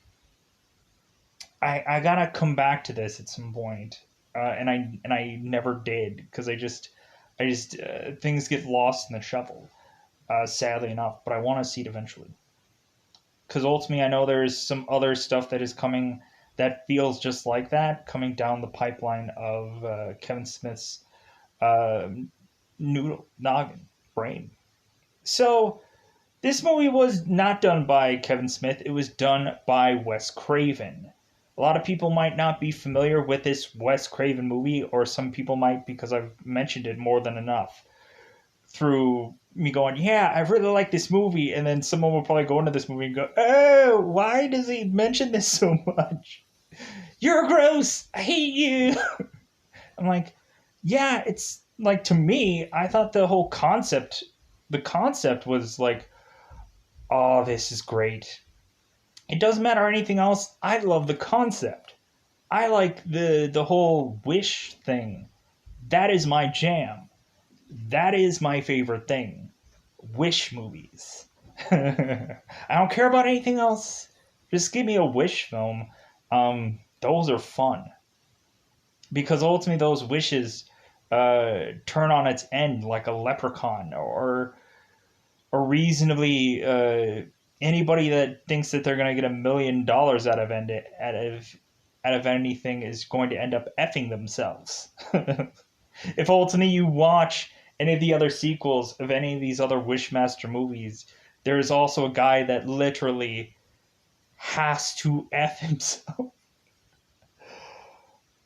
I gotta come back to this at some point, and I never did, because I just things get lost in the shuffle, sadly enough. But I want to see it eventually, because ultimately I know there's some other stuff that is coming that feels just like that, coming down the pipeline of Kevin Smith's uh, noodle noggin brain. So this movie was not done by Kevin Smith. It was done by Wes Craven. A lot of people might not be familiar with this Wes Craven movie, or some people might, because I've mentioned it more than enough through me going, yeah, I really like this movie, and then someone will probably go into this movie and go, oh, why does he mention this so much? You're gross. I hate you. I'm like, yeah, it's like, to me, I thought the concept was like, oh, this is great. It doesn't matter anything else. I love the concept. I like the whole wish thing. That is my jam. That is my favorite thing. Wish movies. I don't care about anything else. Just give me a wish film. Those are fun, because ultimately those wishes turn on its end like a leprechaun, or reasonably anybody that thinks that they're going to get $1 million out of anything is going to end up effing themselves. If ultimately you watch any of the other sequels of any of these other Wishmaster movies, there is also a guy that literally has to F himself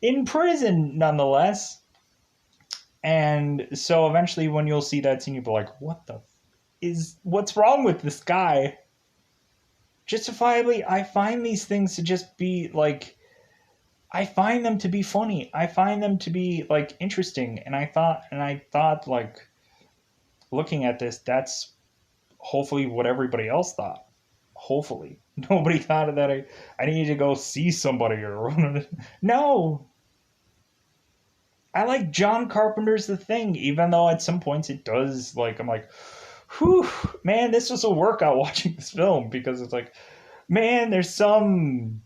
in prison, nonetheless. And so eventually, when you'll see that scene, you'll be like, what the? is what's wrong with this guy? Justifiably, I find these things to just be like, I find them to be funny. I find them to be like interesting. And I thought like looking at this, that's hopefully what everybody else thought. Hopefully. Nobody thought that I needed to go see somebody or no. I like John Carpenter's The Thing, even though at some points it does like I'm like, whew, man, this was a workout watching this film because it's like, man, there's some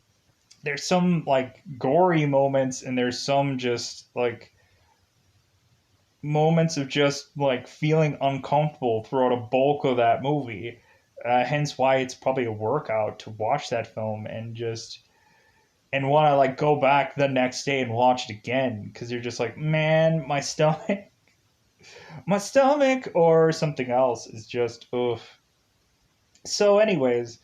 like gory moments and there's some just like moments of just like feeling uncomfortable throughout a bulk of that movie. Hence why it's probably a workout to watch that film and want to like go back the next day and watch it again because you're just like, man, my stomach, or something else is just oof. So, anyways,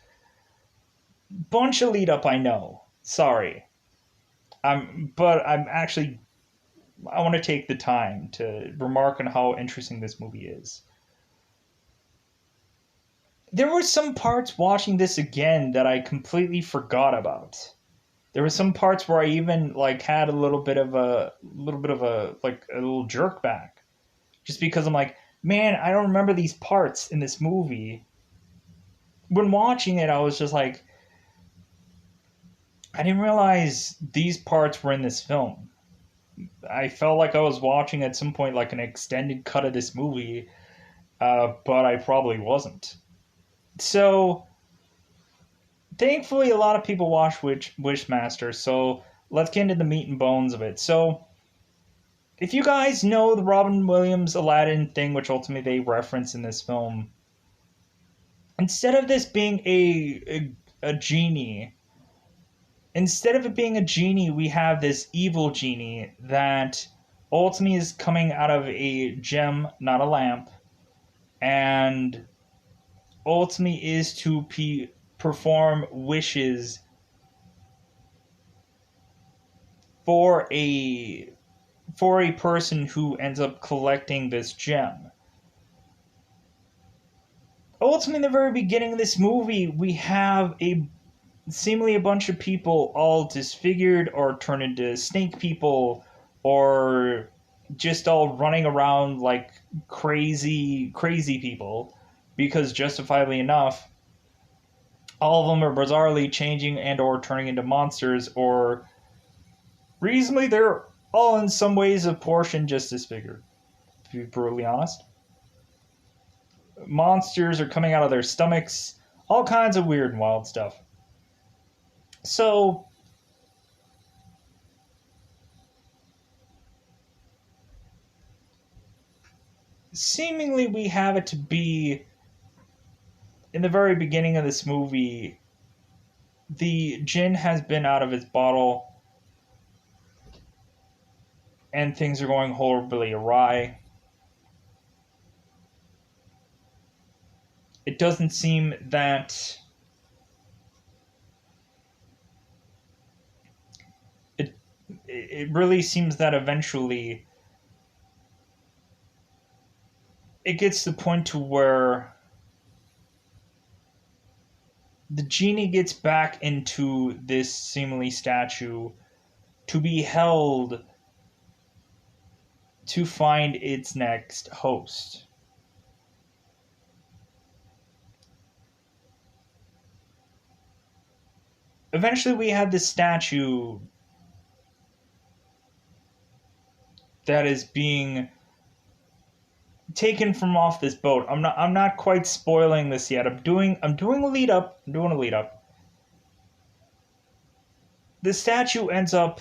bunch of lead up. I know. Sorry, but I'm actually I want to take the time to remark on how interesting this movie is. There were some parts watching this again that I completely forgot about. There were some parts where I even like had a like a little jerk back, just because I'm like, man, I don't remember these parts in this movie. When watching it, I was just like, I didn't realize these parts were in this film. I felt like I was watching at some point like an extended cut of this movie, but I probably wasn't. So thankfully, a lot of people watch Wishmaster. So let's get into the meat and bones of it. So if you guys know the Robin Williams Aladdin thing, which ultimately they reference in this film, instead of this being a genie, instead of it being a genie, we have this evil genie that ultimately is coming out of a gem, not a lamp, and ultimately is to perform wishes for a person who ends up collecting this gem. Ultimately, in the very beginning of this movie, we have a seemingly a bunch of people all disfigured or turned into snake people or just all running around like crazy people because justifiably enough all of them are bizarrely changing and or turning into monsters or reasonably they're all in some ways of portion just disfigured, to be brutally honest. Monsters are coming out of their stomachs, all kinds of weird and wild stuff. So seemingly we have it to be in the very beginning of this movie the jinn has been out of his bottle and things are going horribly awry. It doesn't seem that it it really seems that eventually it gets to the point to where the genie gets back into this seemingly statue to be held to find its next host. Eventually, we have this statue that is being taken from off this boat. I'm not quite spoiling this yet. I'm doing a lead up. I'm doing a lead up. The statue ends up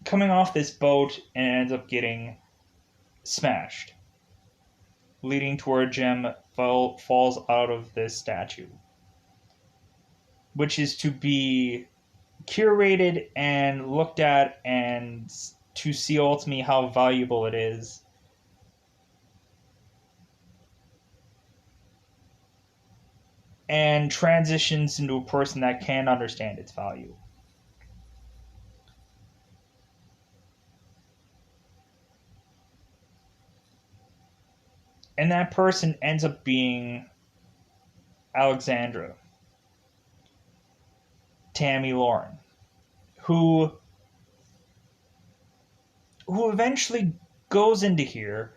coming off this boat and ends up getting smashed, leading to where a gem falls out of this statue, which is to be curated and looked at and to see ultimately how valuable it is. And transitions into a person that can understand its value. And that person ends up being Alexandra, Tammy Lauren, who eventually goes into here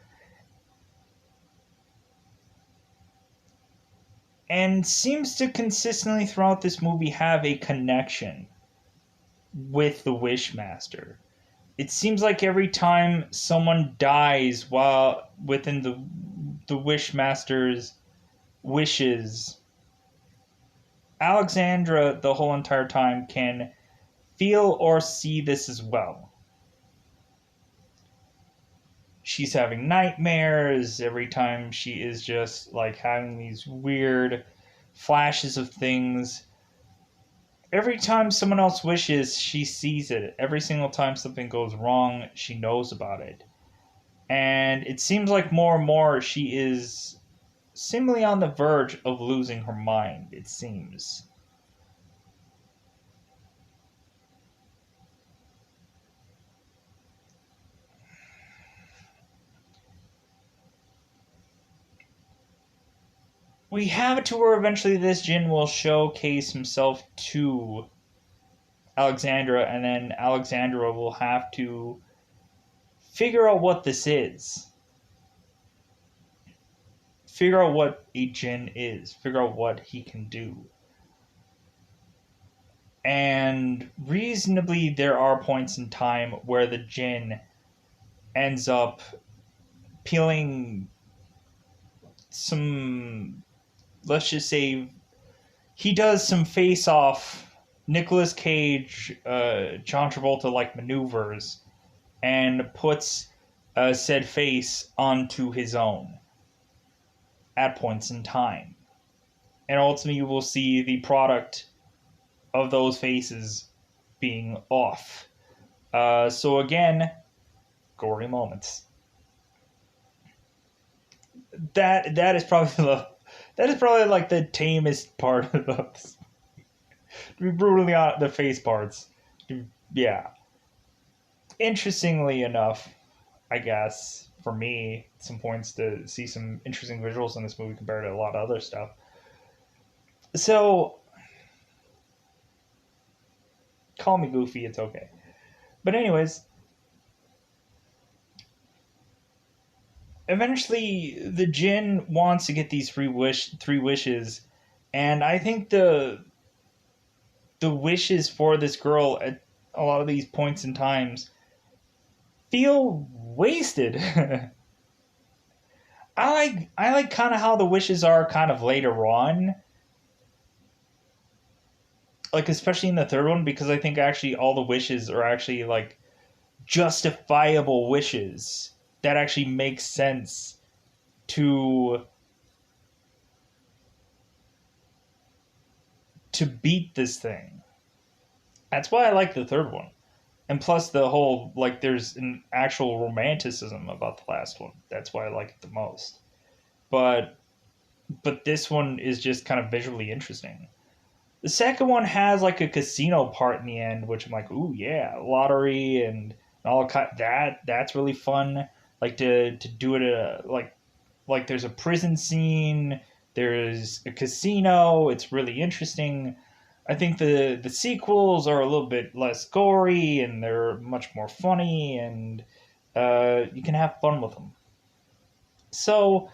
and seems to consistently throughout this movie have a connection with the Wishmaster. It seems like every time someone dies while within the Wishmaster's wishes, Alexandra the whole entire time can feel or see this as well. She's having nightmares every time. She is just like having these weird flashes of things. Every time someone else wishes, she sees it. Every single time something goes wrong, she knows about it. And it seems like more and more she is seemingly on the verge of losing her mind, it seems. We have it to where eventually this Jinn will showcase himself to Alexandra, and then Alexandra will have to figure out what this is. Figure out what a Jinn is. Figure out what he can do. And reasonably, there are points in time where the Jinn ends up peeling some, let's just say, he does some face-off Nicolas Cage, John Travolta like maneuvers, and puts said face onto his own at points in time. And ultimately, you will see the product of those faces being off. So again, gory moments. That is probably like the tamest part of those. To be brutally honest, the face parts. Yeah. Interestingly enough, I guess, for me, some points to see some interesting visuals in this movie compared to a lot of other stuff. So, call me goofy, it's okay. But anyways, eventually the Jinn wants to get these three wishes, and I think the wishes for this girl at a lot of these points in times feel wasted. I like kind of how the wishes are kind of later on, like especially in the third one, because I think actually all the wishes are actually like justifiable wishes that actually make sense to beat this thing. That's why I like the third one. And plus the whole like there's an actual romanticism about the last one. That's why I like it the most. But this one is just kind of visually interesting. The second one has like a casino part in the end, which I'm like, ooh yeah, lottery and all that's really fun. Like to do it like there's a prison scene, there's a casino. It's really interesting. I think the sequels are a little bit less gory and they're much more funny, and you can have fun with them. So,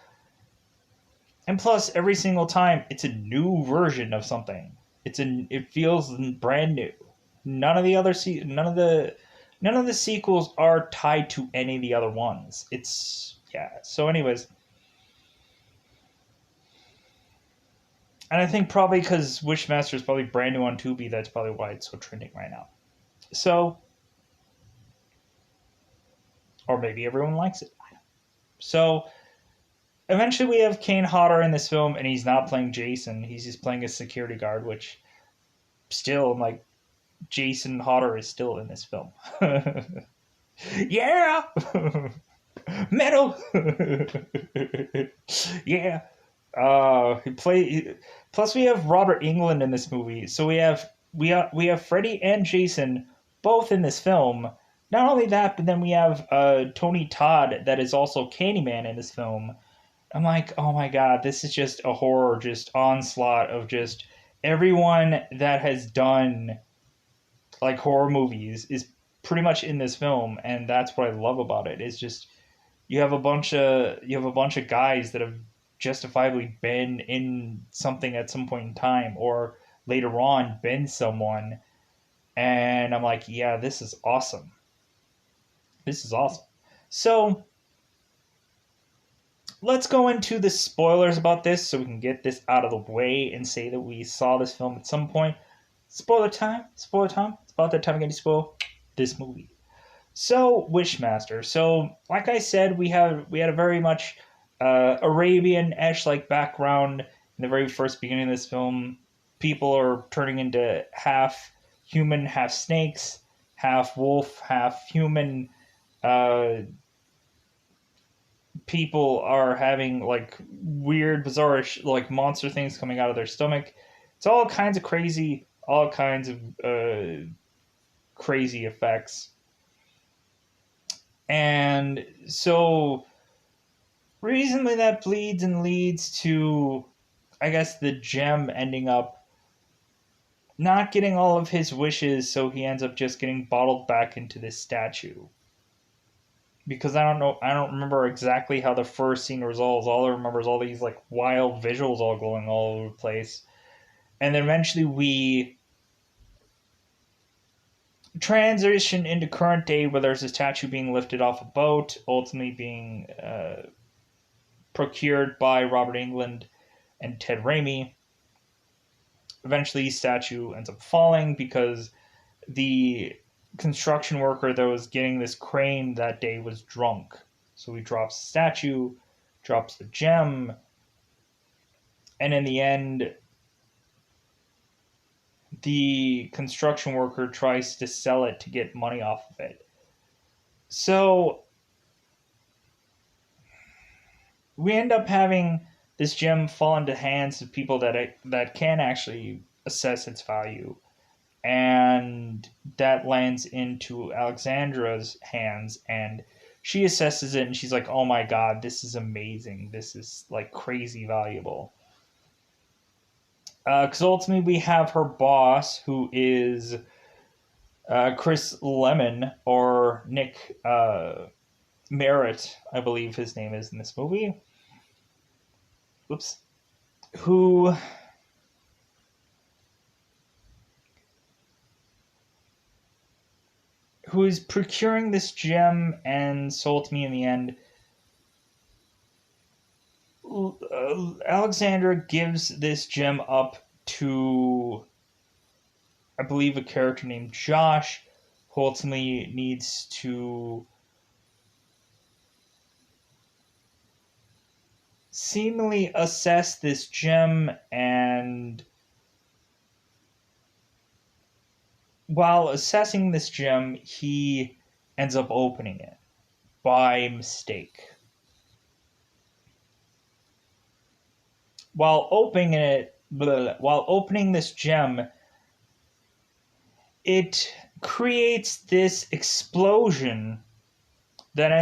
and plus, every single time it's a new version of something. It feels brand new. None of the sequels are tied to any of the other ones. It's yeah. So, anyways, and I think probably because Wishmaster is probably brand new on Tubi, that's probably why it's so trending right now. So, or maybe everyone likes it. So, eventually we have Kane Hodder in this film, and he's not playing Jason. He's just playing a security guard, which still, I'm like, Jason Hodder is still in this film. Yeah! Metal! Yeah! Plus, we have Robert Englund in this movie, so we have Freddy and Jason both in this film. Not only that, but then we have Tony Todd that is also Candyman in this film, I'm like, oh my god, this is just a horror, just onslaught of just everyone that has done like horror movies is pretty much in this film, and that's what I love about it. It's just you have a bunch of guys that have justifiably been in something at some point in time or later on been someone, and I'm like, yeah, this is awesome. This is awesome. So let's go into the spoilers about this so we can get this out of the way and say that we saw this film at some point. Spoiler time, spoiler time. It's about that time again to spoil this movie. So, Wishmaster. So, like I said, we had a very much Arabian-esque like background in the very first beginning of this film. People are turning into half human, half snakes, half wolf, half human. Uh, People are having like weird, bizarre like monster things coming out of their stomach. It's all kinds of crazy, all kinds of crazy effects. And so recently that bleeds and leads to, I guess, the gem ending up not getting all of his wishes, so he ends up just getting bottled back into this statue. Because I don't remember exactly how the first scene resolves. All I remember is all these like wild visuals all going all over the place. And then eventually we transition into current day where there's a statue being lifted off a boat, ultimately being procured by Robert Englund and Ted Raimi. Eventually, statue ends up falling because the construction worker that was getting this crane that day was drunk. So he drops the statue, drops the gem, and in the end, the construction worker tries to sell it to get money off of it. So we end up having this gem fall into hands of people that can actually assess its value, and that lands into Alexandra's hands, and she assesses it and she's like, oh my god, this is amazing, this is like crazy valuable. Because ultimately we have her boss, who is Chris Lemon, or Nick Merritt, I believe his name is in this movie. Oops. Who is procuring this gem and sold to me in the end. Alexandra gives this gem up to, I believe, a character named Josh, who ultimately needs to seemingly assess this gem, and while assessing this gem, he ends up opening it by mistake. While opening this gem, it creates this explosion that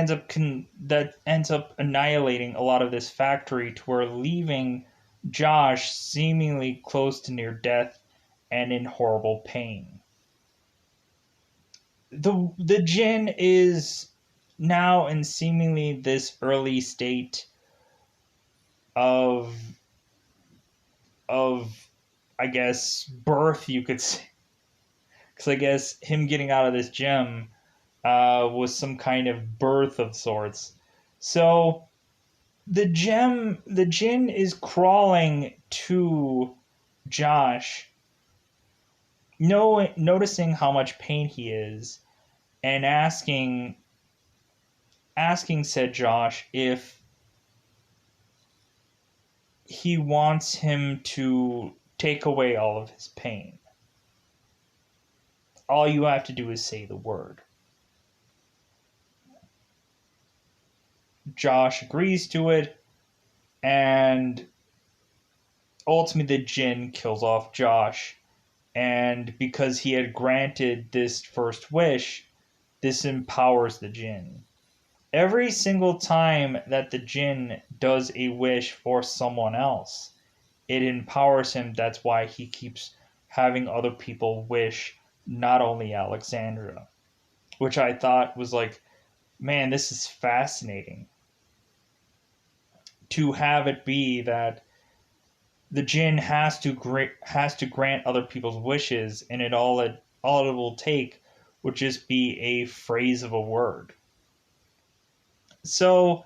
ends up annihilating a lot of this factory, to where leaving Josh seemingly close to near death and in horrible pain. The Jinn is now in seemingly this early state of of I guess birth, you could say, because I guess him getting out of this gem was some kind of birth of sorts. So the Jinn is crawling to Josh, noticing how much pain he is, and asking said Josh if he wants him to take away all of his pain. All you have to do is say the word. Josh agrees to it, and ultimately the Jinn kills off Josh. And because he had granted this first wish, this empowers the Jinn. every single time that the jinn does a wish for someone else, it empowers him. That's why he keeps having other people wish, not only Alexandra, which I thought was like, man, this is fascinating to have it be that the jinn has to grant other people's wishes, and all it will take would just be a phrase of a word. So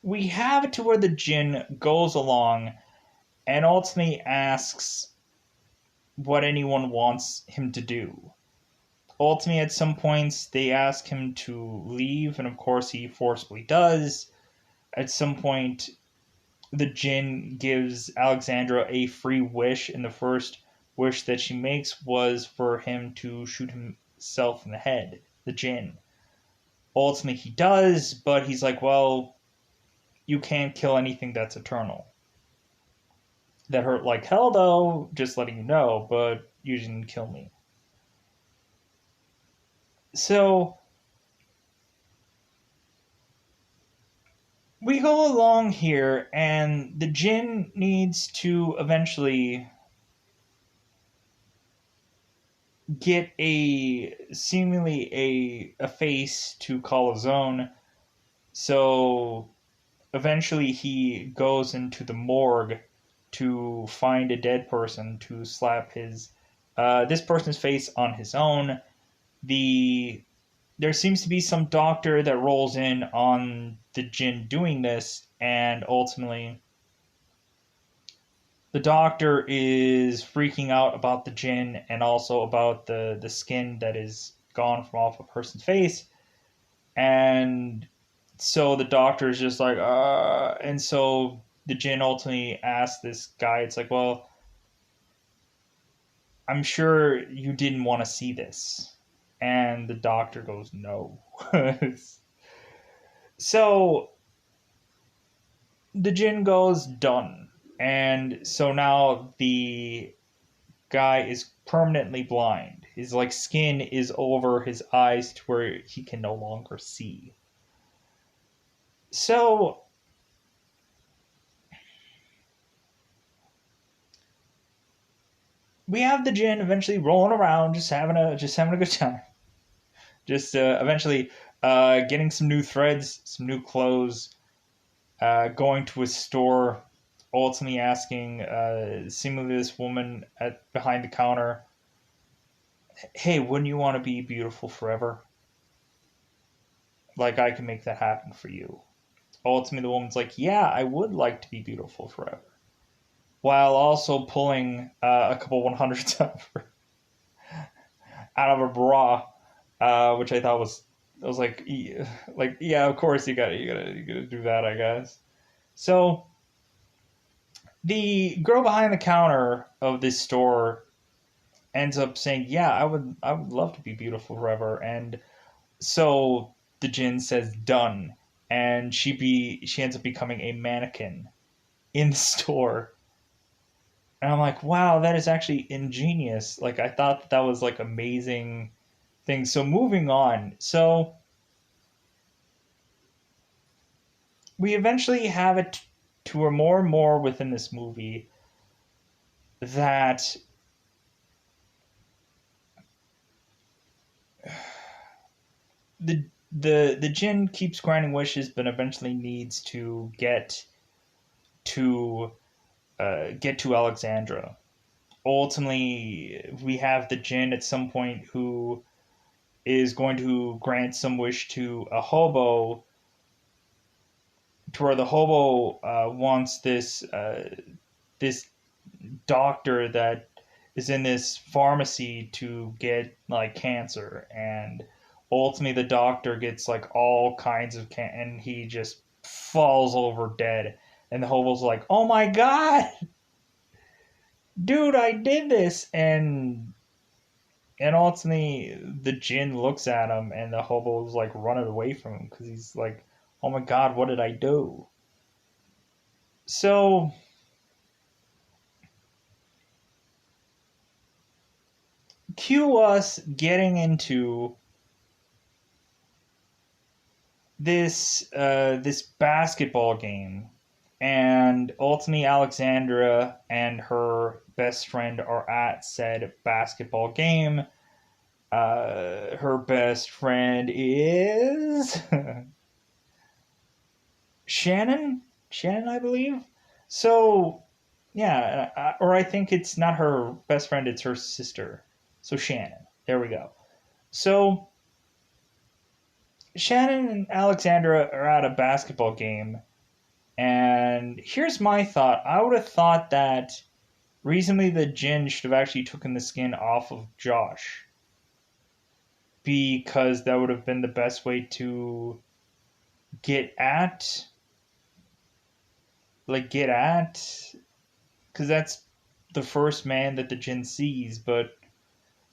we have it to where the jinn goes along and ultimately asks what anyone wants him to do. Ultimately, at some points, they ask him to leave, and of course, he forcibly does. At some point, the jinn gives Alexandra a free wish, and the first wish that she makes was for him to shoot himself in the head, the jinn. Ultimately, he does, but he's like, well, you can't kill anything that's eternal. That hurt like hell, though, just letting you know, but you didn't kill me. So, we go along here, and the jinn needs to eventually get a seemingly a face to call his own. So eventually he goes into the morgue to find a dead person to slap his this person's face on his own. There seems to be some doctor that rolls in on the jinn doing this, and ultimately the doctor is freaking out about the jinn and also about the skin that is gone from off a person's face. And so the doctor is just like, and so the jinn ultimately asks this guy, it's like, well, I'm sure you didn't want to see this. And the doctor goes, no. So the jinn goes, done. And so now the guy is permanently blind. His like skin is over his eyes to where he can no longer see. So we have the jinn eventually rolling around, just having a good time. Just eventually getting some new threads, some new clothes, going to a store, ultimately asking seemingly this woman behind the counter, hey, wouldn't you want to be beautiful forever? Like, I can make that happen for you. Ultimately, the woman's like, yeah, I would like to be beautiful forever. While also pulling a couple 100s out of her bra, which I thought was like yeah, of course you gotta do that, I guess. So the girl behind the counter of this store ends up saying, yeah, I would love to be beautiful forever, and so the jinn says done, and she ends up becoming a mannequin in the store. And I'm like, wow, that is actually ingenious. Like, I thought that was like amazing thing. So moving on. So we eventually have it to a more and more within this movie that the jinn keeps granting wishes, but eventually needs to to get to Alexandra. Ultimately, we have the jinn at some point who is going to grant some wish to a hobo, to where the hobo wants this doctor that is in this pharmacy to get like cancer, and ultimately the doctor gets like all kinds of and he just falls over dead, and the hobo's like, oh my god, dude, I did this. And ultimately the jinn looks at him, and the hobo's like running away from him because he's like, oh my god, what did I do? So cue us getting into this basketball game, and ultimately Alexandra and her best friend are at said basketball game. Her best friend is Shannon. Shannon, I believe. So yeah, or I think it's not her best friend; it's her sister. So Shannon. There we go. So Shannon and Alexandra are at a basketball game. And here's my thought. I would have thought that recently the Jinn should have actually taken the skin off of Josh, because that would have been the best way to get at, get at, because that's the first man that the Jinn sees. But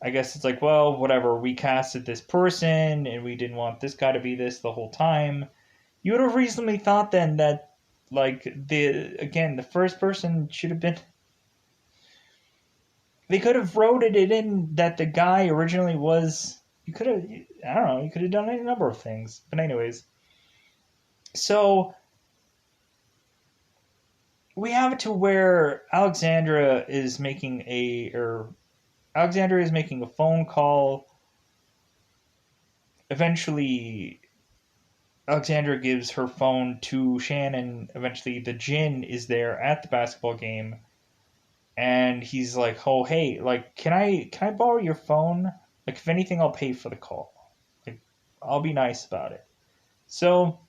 I guess it's like, well, whatever. We casted this person, and we didn't want this guy to be this the whole time. You would have reasonably thought then that, the first person should have been. They could have wrote it in that the guy originally was. You could have. I don't know. You could have done any number of things. But anyways, so we have it to where Alexandra is making a phone call. Eventually, Alexandra gives her phone to Shannon. Eventually, the Jinn is there at the basketball game, and he's like, "Oh, hey, can I borrow your phone? Like, if anything, I'll pay for the call. Like, I'll be nice about it." So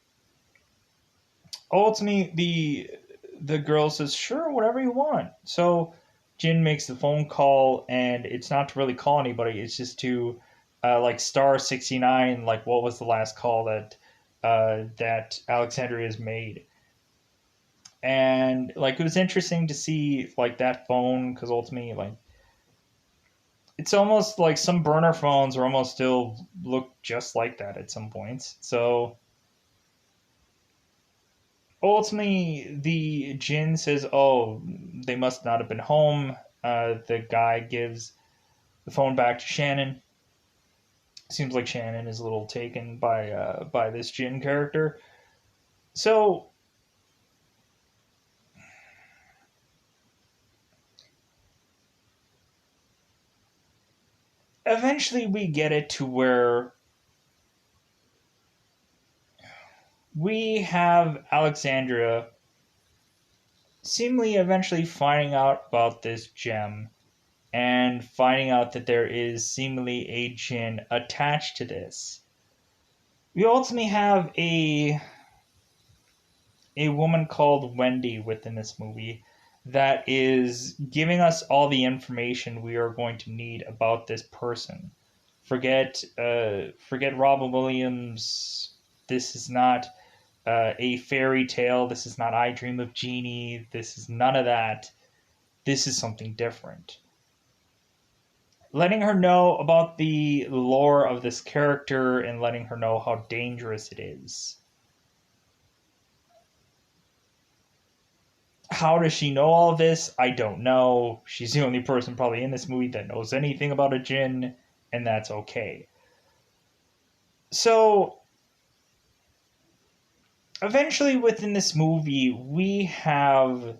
ultimately, the girl says, "Sure, whatever you want." So Jin makes the phone call, and it's not to really call anybody. It's just to star 69. Like, what was the last call that Alexandria's made? And like, it was interesting to see like that phone, because ultimately, like, it's almost like some burner phones are almost still look just like that at some points. So ultimately, the Jin says, "Oh, they must not have been home." The guy gives the phone back to Shannon. Seems like Shannon is a little taken by this Jin character. So eventually, we get it to where we have Alexandria seemingly eventually finding out about this gem, and finding out that there is seemingly a Jin attached to this. We ultimately have a woman called Wendy within this movie that is giving us all the information we are going to need about this person. Forget Robin Williams. This is not a fairy tale. This is not I Dream of Jeannie. This is none of that. This is something different. Letting her know about the lore of this character and letting her know how dangerous it is. How does she know all of this? I don't know. She's the only person probably in this movie that knows anything about a Jinn, and that's okay. So, eventually within this movie, we have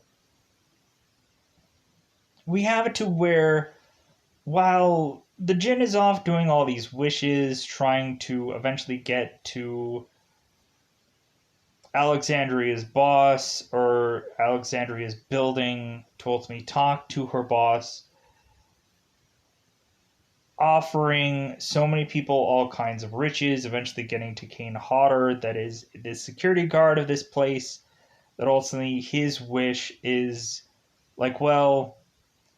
it to where, while the Jinn is off doing all these wishes, trying to eventually get to Alexandria's boss or Alexandria's building to ultimately talk to her boss, offering so many people all kinds of riches, eventually getting to Kane Hodder, that is the security guard of this place, that ultimately his wish is like, well,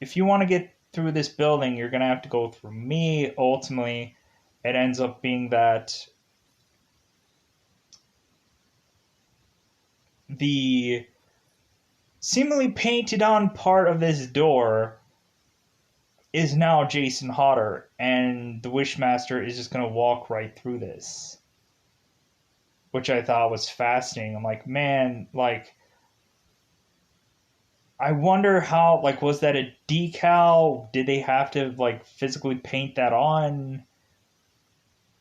if you want to get through this building, you're going to have to go through me. Ultimately, it ends up being that the seemingly painted on part of this door is now Jason Hodder, and the Wishmaster is just going to walk right through this, which I thought was fascinating. I'm like, man, like, I wonder how, like, was that a decal? Did they have to, like, physically paint that on?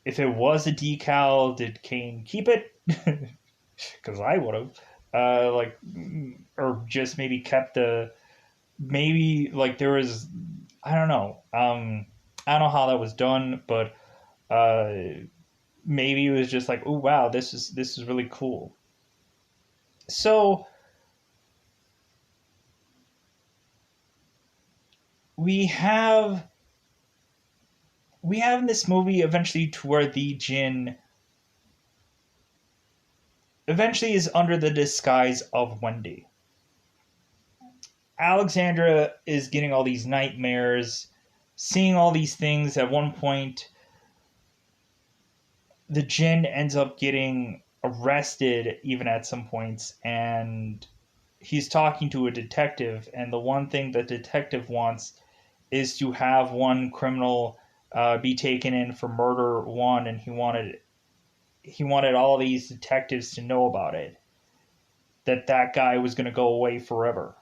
If it was a decal, did Kane keep it? Because I would have. Like, or just maybe kept the. Maybe, like, there was. I don't know. I don't know how that was done, but maybe it was just like, oh, wow, this is really cool. So we have we have in this movie eventually to where the Jinn eventually is under the disguise of Wendy. Alexandra is getting all these nightmares, seeing all these things. At one point, the Jinn ends up getting arrested, even at some points, and he's talking to a detective. And the one thing the detective wants is to have one criminal be taken in for murder one, and he wanted all these detectives to know about it, that guy was going to go away forever.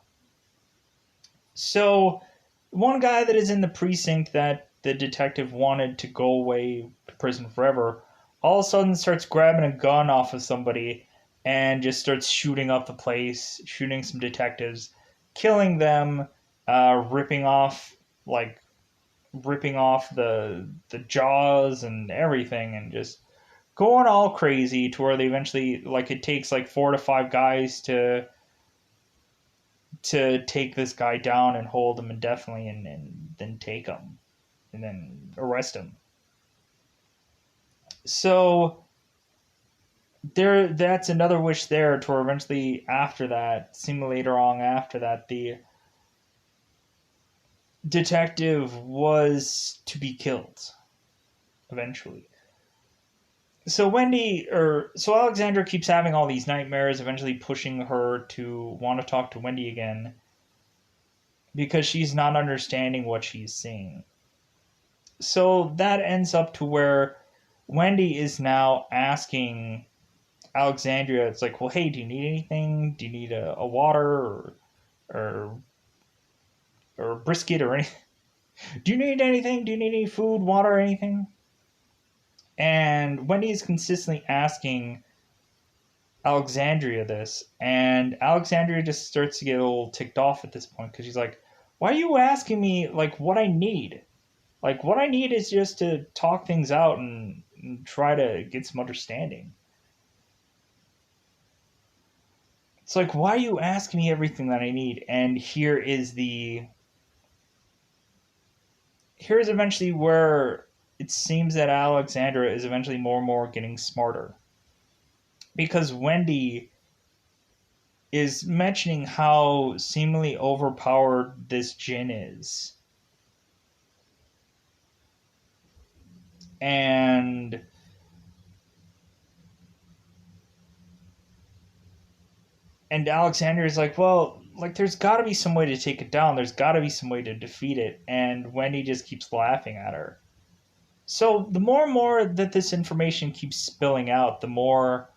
So one guy that is in the precinct that the detective wanted to go away to prison forever all of a sudden starts grabbing a gun off of somebody and just starts shooting up the place, shooting some detectives, killing them, ripping off like ripping off the jaws and everything, and just going all crazy to where they eventually, like, it takes like 4 to 5 guys to take this guy down and hold him indefinitely, and then take him and then arrest him. So that's another wish there to where eventually after that, seemingly later on after that, the detective was to be killed eventually. So Alexandra keeps having all these nightmares, eventually pushing her to want to talk to Wendy again because she's not understanding what she's seeing. So that ends up to where Wendy is now asking Alexandria, it's like, well, hey, do you need anything? Do you need a water or or a brisket or anything? Do you need anything? Do you need any food, water, or anything? And Wendy is consistently asking Alexandria this, and Alexandria just starts to get a little ticked off at this point because she's like, why are you asking me, like, what I need? Like, what I need is just to talk things out and try to get some understanding. It's like, why are you asking me everything that I need? And here's eventually where it seems that Alexandra is eventually more and more getting smarter. Because Wendy is mentioning how seemingly overpowered this Jinn is. And Alexander is like, well, like, there's got to be some way to take it down. There's got to be some way to defeat it. And Wendy just keeps laughing at her. So the more and more that this information keeps spilling out, the more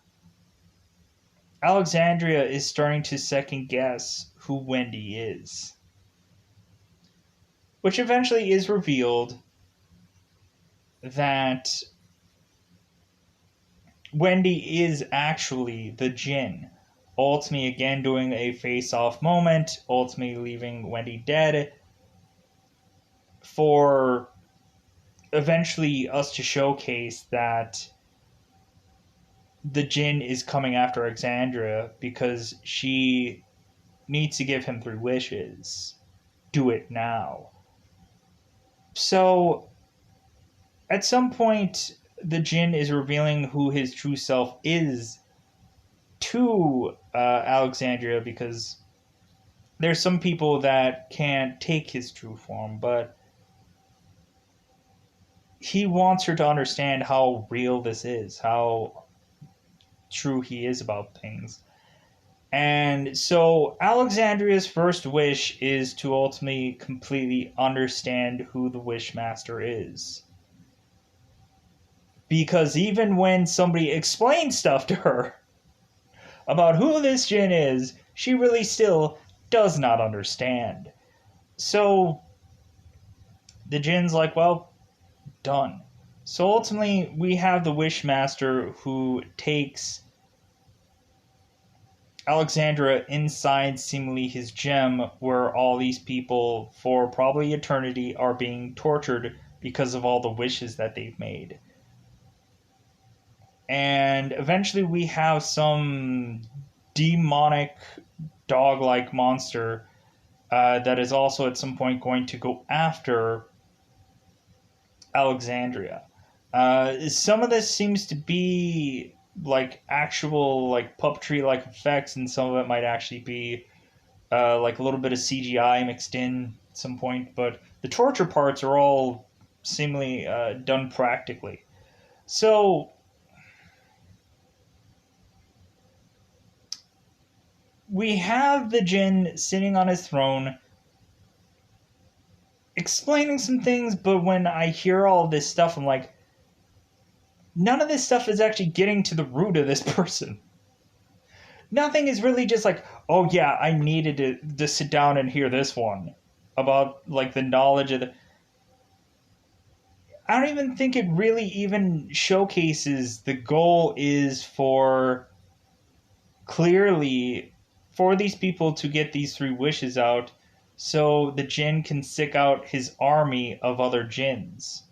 Alexandria is starting to second guess who Wendy is. Which eventually is revealed that Wendy is actually the Jinn. Ultimately, again, doing a face-off moment, ultimately leaving Wendy dead for eventually us to showcase that the Jinn is coming after Alexandria because she needs to give him 3 wishes. Do it now. So, at some point, the Jinn is revealing who his true self is to Alexandria because there's some people that can't take his true form, but he wants her to understand how real this is, how true he is about things. And so Alexandria's first wish is to ultimately completely understand who the Wishmaster is. Because even when somebody explains stuff to her about who this Jinn is, she really still does not understand. So the Jinn's like, well, done. So ultimately, we have the Wishmaster who takes Alexandria inside seemingly his gem, where all these people, for probably eternity, are being tortured because of all the wishes that they've made. And eventually, we have some demonic dog-like monster that is also at some point going to go after Alexandria. Some of this seems to be like actual like puppetry like effects, and some of it might actually be like a little bit of CGI mixed in at some point. But the torture parts are all seemingly done practically. So we have the Jinn sitting on his throne explaining some things, but when I hear all this stuff, I'm like, none of this stuff is actually getting to the root of this person. Nothing is really just like, oh yeah, I needed to sit down and hear this one about like the knowledge of the. I don't even think it really even showcases the goal is for clearly for these people to get these three wishes out so the Jinn can sick out his army of other Jinns.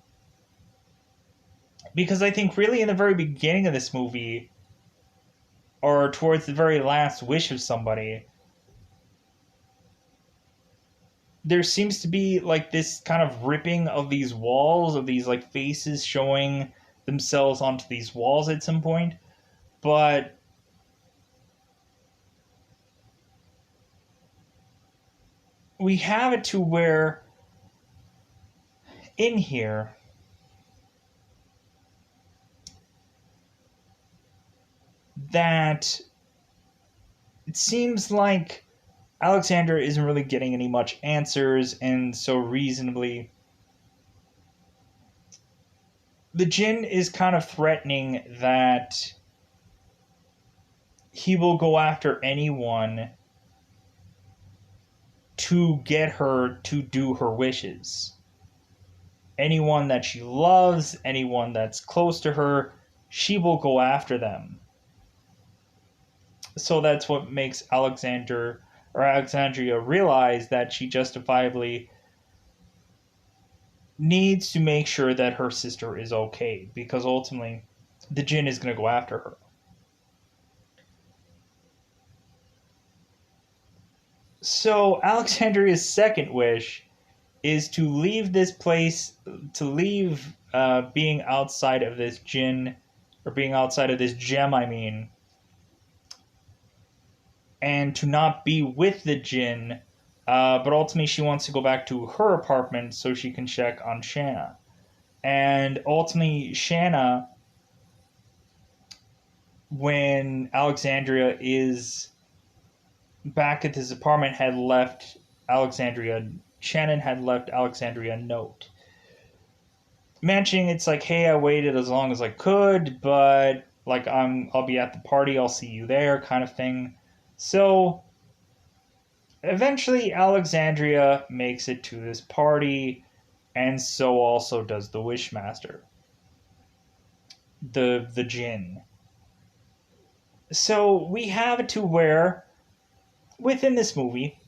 Because I think really in the very beginning of this movie, or towards the very last wish of somebody, there seems to be like this kind of ripping of these walls, of these like faces showing themselves onto these walls at some point. But we have it to where in here that it seems like Alexander isn't really getting any much answers, and so reasonably the Jinn is kind of threatening that he will go after anyone to get her to do her wishes. Anyone that she loves, anyone that's close to her, she will go after them. So that's what makes Alexandria realize that she justifiably needs to make sure that her sister is okay, because ultimately the Jinn is going to go after her. So Alexandria's second wish is to leave this place, to leave being outside of this Jinn, or being outside of this gem, I mean, and to not be with the Jinn, but ultimately she wants to go back to her apartment so she can check on Shanna. And ultimately, Shanna, when Alexandria is back at this apartment, had left Alexandria. Shannon had left Alexandria a note mentioning it's like, hey, I waited as long as I could, but like I'll be at the party, I'll see you there, kind of thing. So eventually Alexandria makes it to this party, and so also does the Wishmaster. The Jinn. So we have it to where within this movie,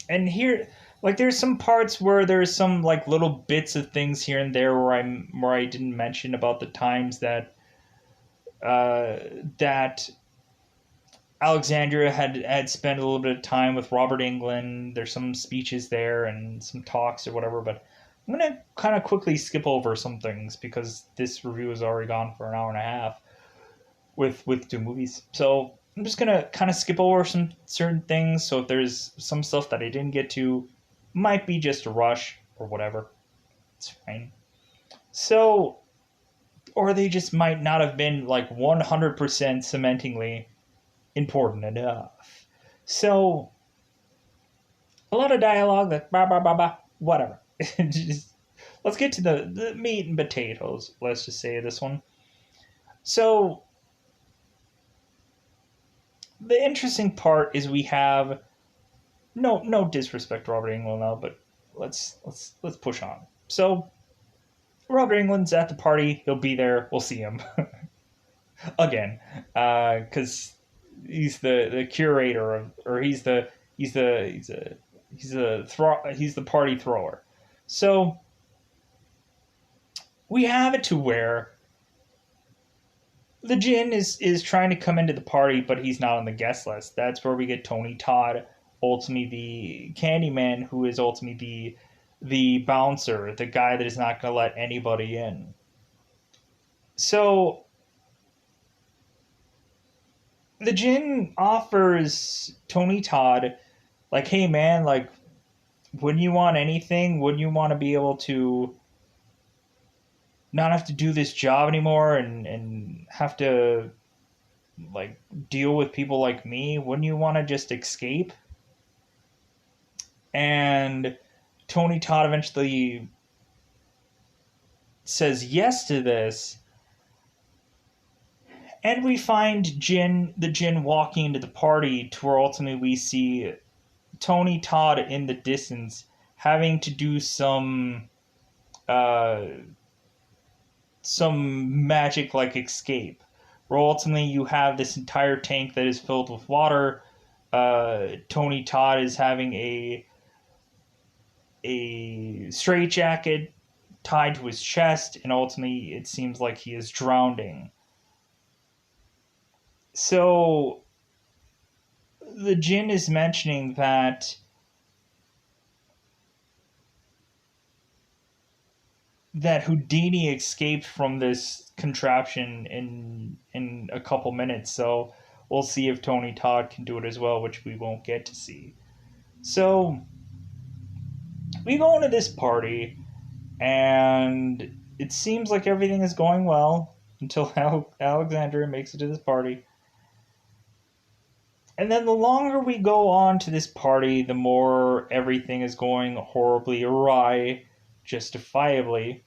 and here like there's some parts where there's some like little bits of things here and there where I didn't mention about the times that that Alexandria had spent a little bit of time with Robert Englund. There's some speeches there and some talks or whatever, but I'm going to kind of quickly skip over some things because this review has already gone for an hour and a half with two movies. So I'm just going to kind of skip over some certain things. So if there's some stuff that I didn't get to, might be just a rush or whatever. It's fine. So, or they just might not have been like 100% cementingly important enough. So, a lot of dialogue that blah, blah, blah, blah, whatever. Just, let's get to the meat and potatoes, let's just say this one. So, the interesting part is we have no disrespect to Robert England now, but let's push on. So Robert England's at the party. He'll be there. We'll see him again, because he's the curator of, or he's the party thrower. So we have it to where the Jinn is trying to come into the party, but he's not on the guest list. That's where we get Tony Todd, ultimately the Candyman, who is ultimately the bouncer, the guy that is not going to let anybody in. So the Jinn offers Tony Todd, like, hey man, like, wouldn't you want anything? Wouldn't you want to be able to not have to do this job anymore and have to like deal with people like me? Wouldn't you want to just escape? And Tony Todd eventually says yes to this, and we find the Jinn walking into the party, to where ultimately we see Tony Todd in the distance having to do uh, some magic like escape, where ultimately you have this entire tank that is filled with water. Tony Todd is having a straitjacket tied to his chest, and ultimately it seems like he is drowning. So the Jinn is mentioning that Houdini escaped from this contraption in a couple minutes. So we'll see if Tony Todd can do it as well, which we won't get to see. So we go into this party, and it seems like everything is going well until Alexandria makes it to this party. And then the longer we go on to this party, the more everything is going horribly awry, justifiably.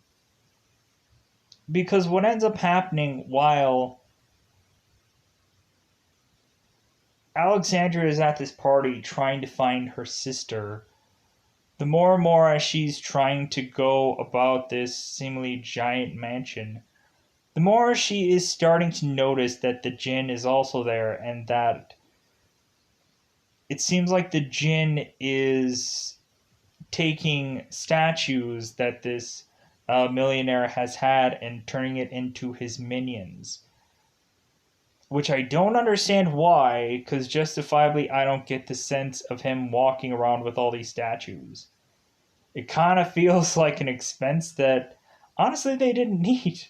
Because what ends up happening while Alexandria is at this party trying to find her sister, the more and more as she's trying to go about this seemingly giant mansion, the more she is starting to notice that the Jinn is also there, and that it seems like the Jinn is taking statues that this millionaire has had and turning it into his minions. Which I don't understand why, because justifiably I don't get the sense of him walking around with all these statues. It kind of feels like an expense that honestly they didn't need.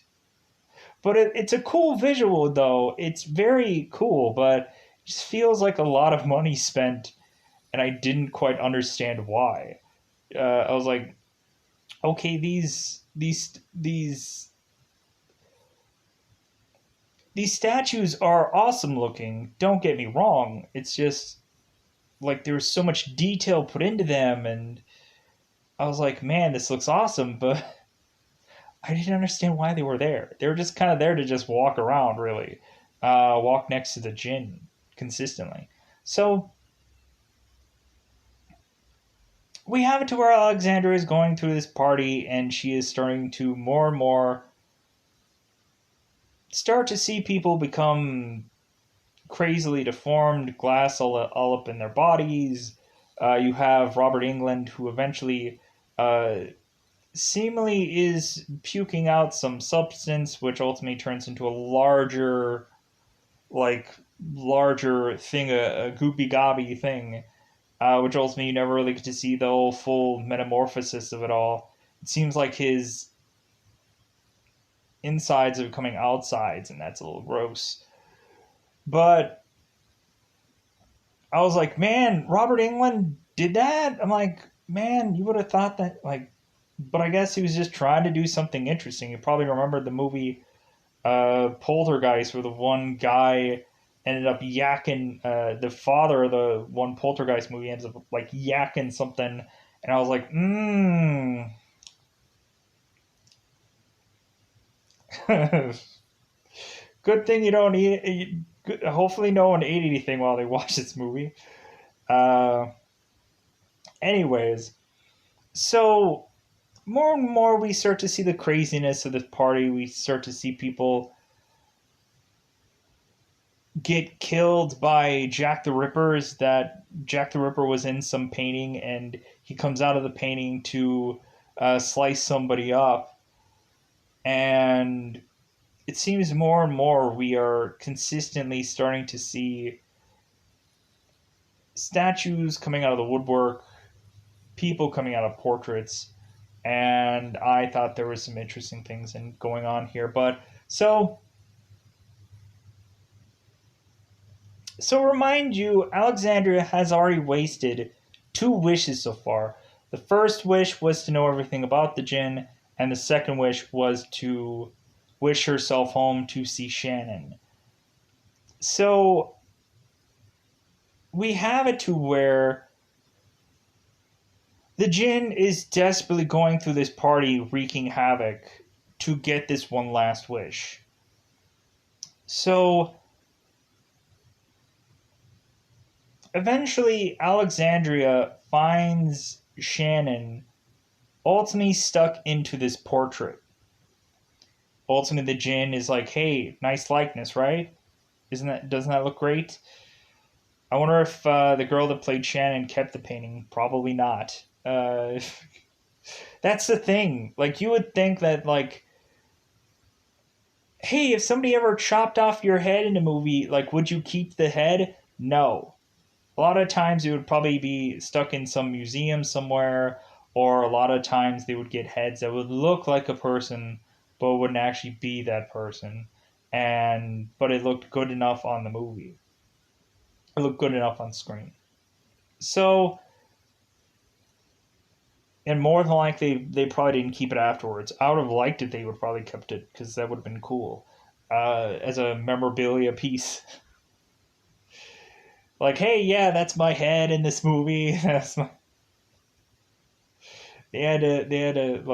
But it's a cool visual, though. It's very cool, but it just feels like a lot of money spent, and I didn't quite understand why. I was like, okay, these statues are awesome looking. Don't get me wrong. It's just like there's so much detail put into them, and I was like, man, this looks awesome, but I didn't understand why they were there. They were just kind of there to just walk around, really, walk next to the Jinn consistently. So we have it to where Alexandra is going through this party, and she is starting to more and more start to see people become crazily deformed, glass all up in their bodies. You have Robert England, who eventually seemingly is puking out some substance, which ultimately turns into a larger thing, a goopy gobby thing, which ultimately you never really get to see the whole full metamorphosis of it all. It seems like his insides are becoming outsides, and that's a little gross. But I was like, man, Robert England did that? I'm like, man, you would have thought that, like, but I guess he was just trying to do something interesting. You probably remember the movie Poltergeist, where the one guy ended up yakking, the father of the one Poltergeist movie ends up, like, yakking something, and I was like, good thing you don't eat. Hopefully, no one ate anything while they watched this movie. Uh, anyways, so more and more we start to see the craziness of this party. We start to see people get killed by Jack the Rippers. That Jack the Ripper was in some painting and he comes out of the painting to slice somebody up. And it seems more and more we are consistently starting to see statues coming out of the woodwork, people coming out of portraits, and I thought there was some interesting things going on here. But so remind you, Alexandria has already wasted two wishes so far. The first wish was to know everything about the Jinn, and the second wish was to wish herself home to see Shannon. So we have it to where the Jinn is desperately going through this party, wreaking havoc to get this one last wish. So eventually, Alexandria finds Shannon ultimately stuck into this portrait. Ultimately, the Jinn is like, "Hey, nice likeness, right? Doesn't that look great?" I wonder if the girl that played Shannon kept the painting. Probably not. That's the thing. Like, you would think that, like, hey, if somebody ever chopped off your head in a movie, like, would you keep the head? No. A lot of times it would probably be stuck in some museum somewhere, or a lot of times they would get heads that would look like a person, but wouldn't actually be that person. But it looked good enough on the movie. It looked good enough on screen. So, and more than likely, they probably didn't keep it afterwards. I would have liked it. They would probably kept it because that would have been cool as a memorabilia piece. Like, hey, yeah, that's my head in this movie. That's my... They had to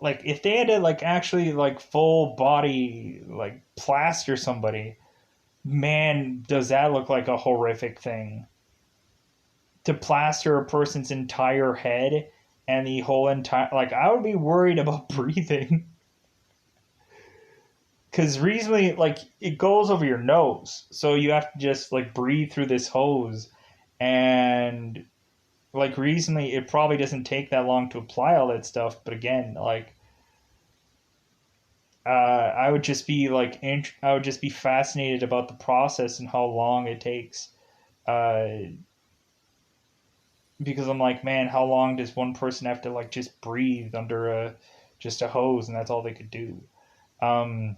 like if they had to like actually like full body like plaster somebody, man, does that look like a horrific thing to plaster a person's entire head and the whole entire, like, I would be worried about breathing because reasonably, like, it goes over your nose, so you have to just like breathe through this hose, and like reasonably it probably doesn't take that long to apply all that stuff, but again, like, I would just be like I would just be fascinated about the process and how long it takes, uh, because I'm like, man, how long does one person have to like just breathe under a just a hose, and that's all they could do. Um,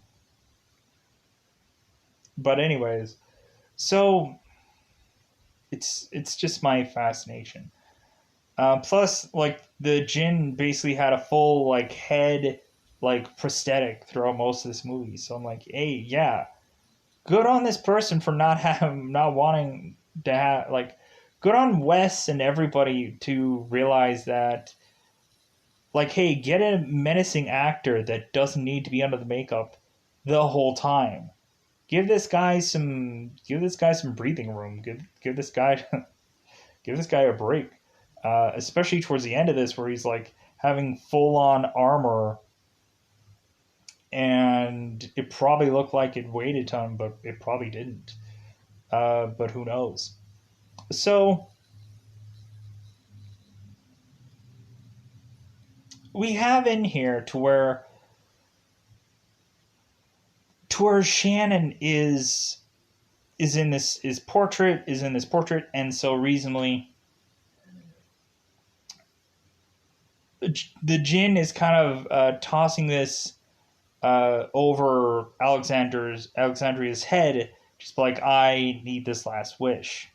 but anyways, so it's just my fascination. Plus, like, the Jinn basically had a full like head like prosthetic throughout most of this movie, so I'm like, hey, yeah, good on this person for not wanting to have like, good on Wes and everybody to realize that, like, hey, get a menacing actor that doesn't need to be under the makeup the whole time. Give this guy some breathing room. Give this guy give this guy a break. Especially towards the end of this, where he's like having full on armor, and it probably looked like it weighed a ton, but it probably didn't. But who knows? So we have in here to where Shannon is in this portrait, and so reasonably the Jinn is kind of tossing this over Alexandria's head, just like, I need this last wish.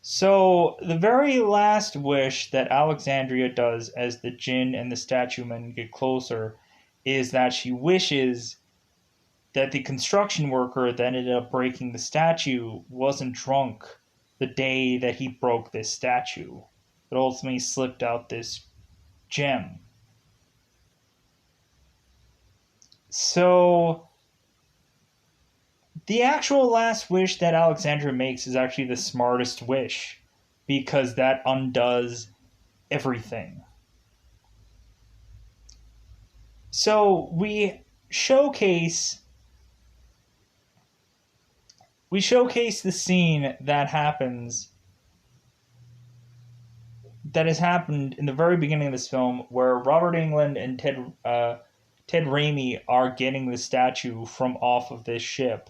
So the very last wish that Alexandria does as the Jinn and the statue men get closer is that she wishes that the construction worker that ended up breaking the statue wasn't drunk the day that he broke this statue, but ultimately slipped out this gem. So The actual last wish that Alexandria makes is actually the smartest wish, because that undoes everything. So showcase we showcase the scene that has happened in the very beginning of this film, where Robert Englund and Ted Raimi are getting the statue from off of this ship.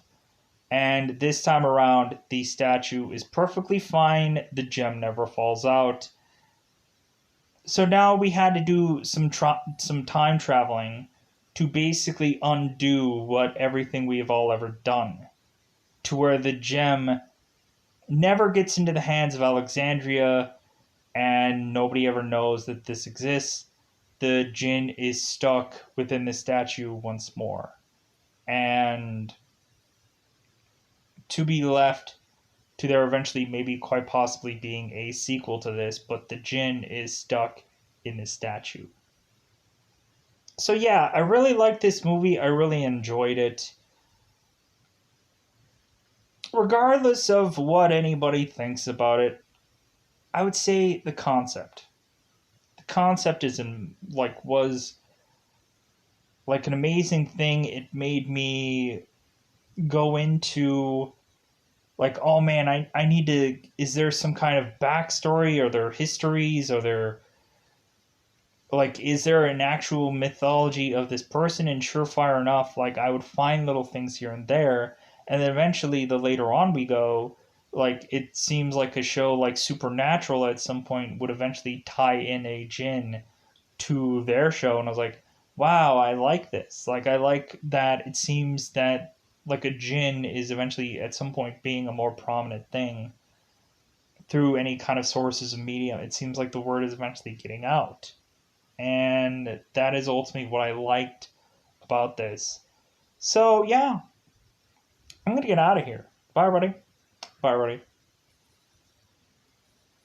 And this time around, the statue is perfectly fine. The gem never falls out. So now we had to do some time traveling to basically undo what everything we have all ever done, to where the gem never gets into the hands of Alexandria, and nobody ever knows that this exists. The djinn is stuck within the statue once more, and to be left to there eventually maybe quite possibly being a sequel to this, but the djinn is stuck in the statue. So yeah, I really liked this movie. I really enjoyed it. Regardless of what anybody thinks about it, I would say the concept. The concept was like an amazing thing. It made me go into like, oh man, I need to, is there some kind of backstory? Are there histories? Are there, like, is there an actual mythology of this person? And surefire enough, like, I would find little things here and there. And then eventually, the later on we go, like, it seems like a show like Supernatural at some point would eventually tie in a djinn to their show. And I was like, wow, I like this. Like, I like that it seems that like a djinn is eventually at some point being a more prominent thing through any kind of sources of media. It seems like the word is eventually getting out. And that is ultimately what I liked about this. So yeah, I'm going to get out of here. Bye, everybody. Bye, everybody.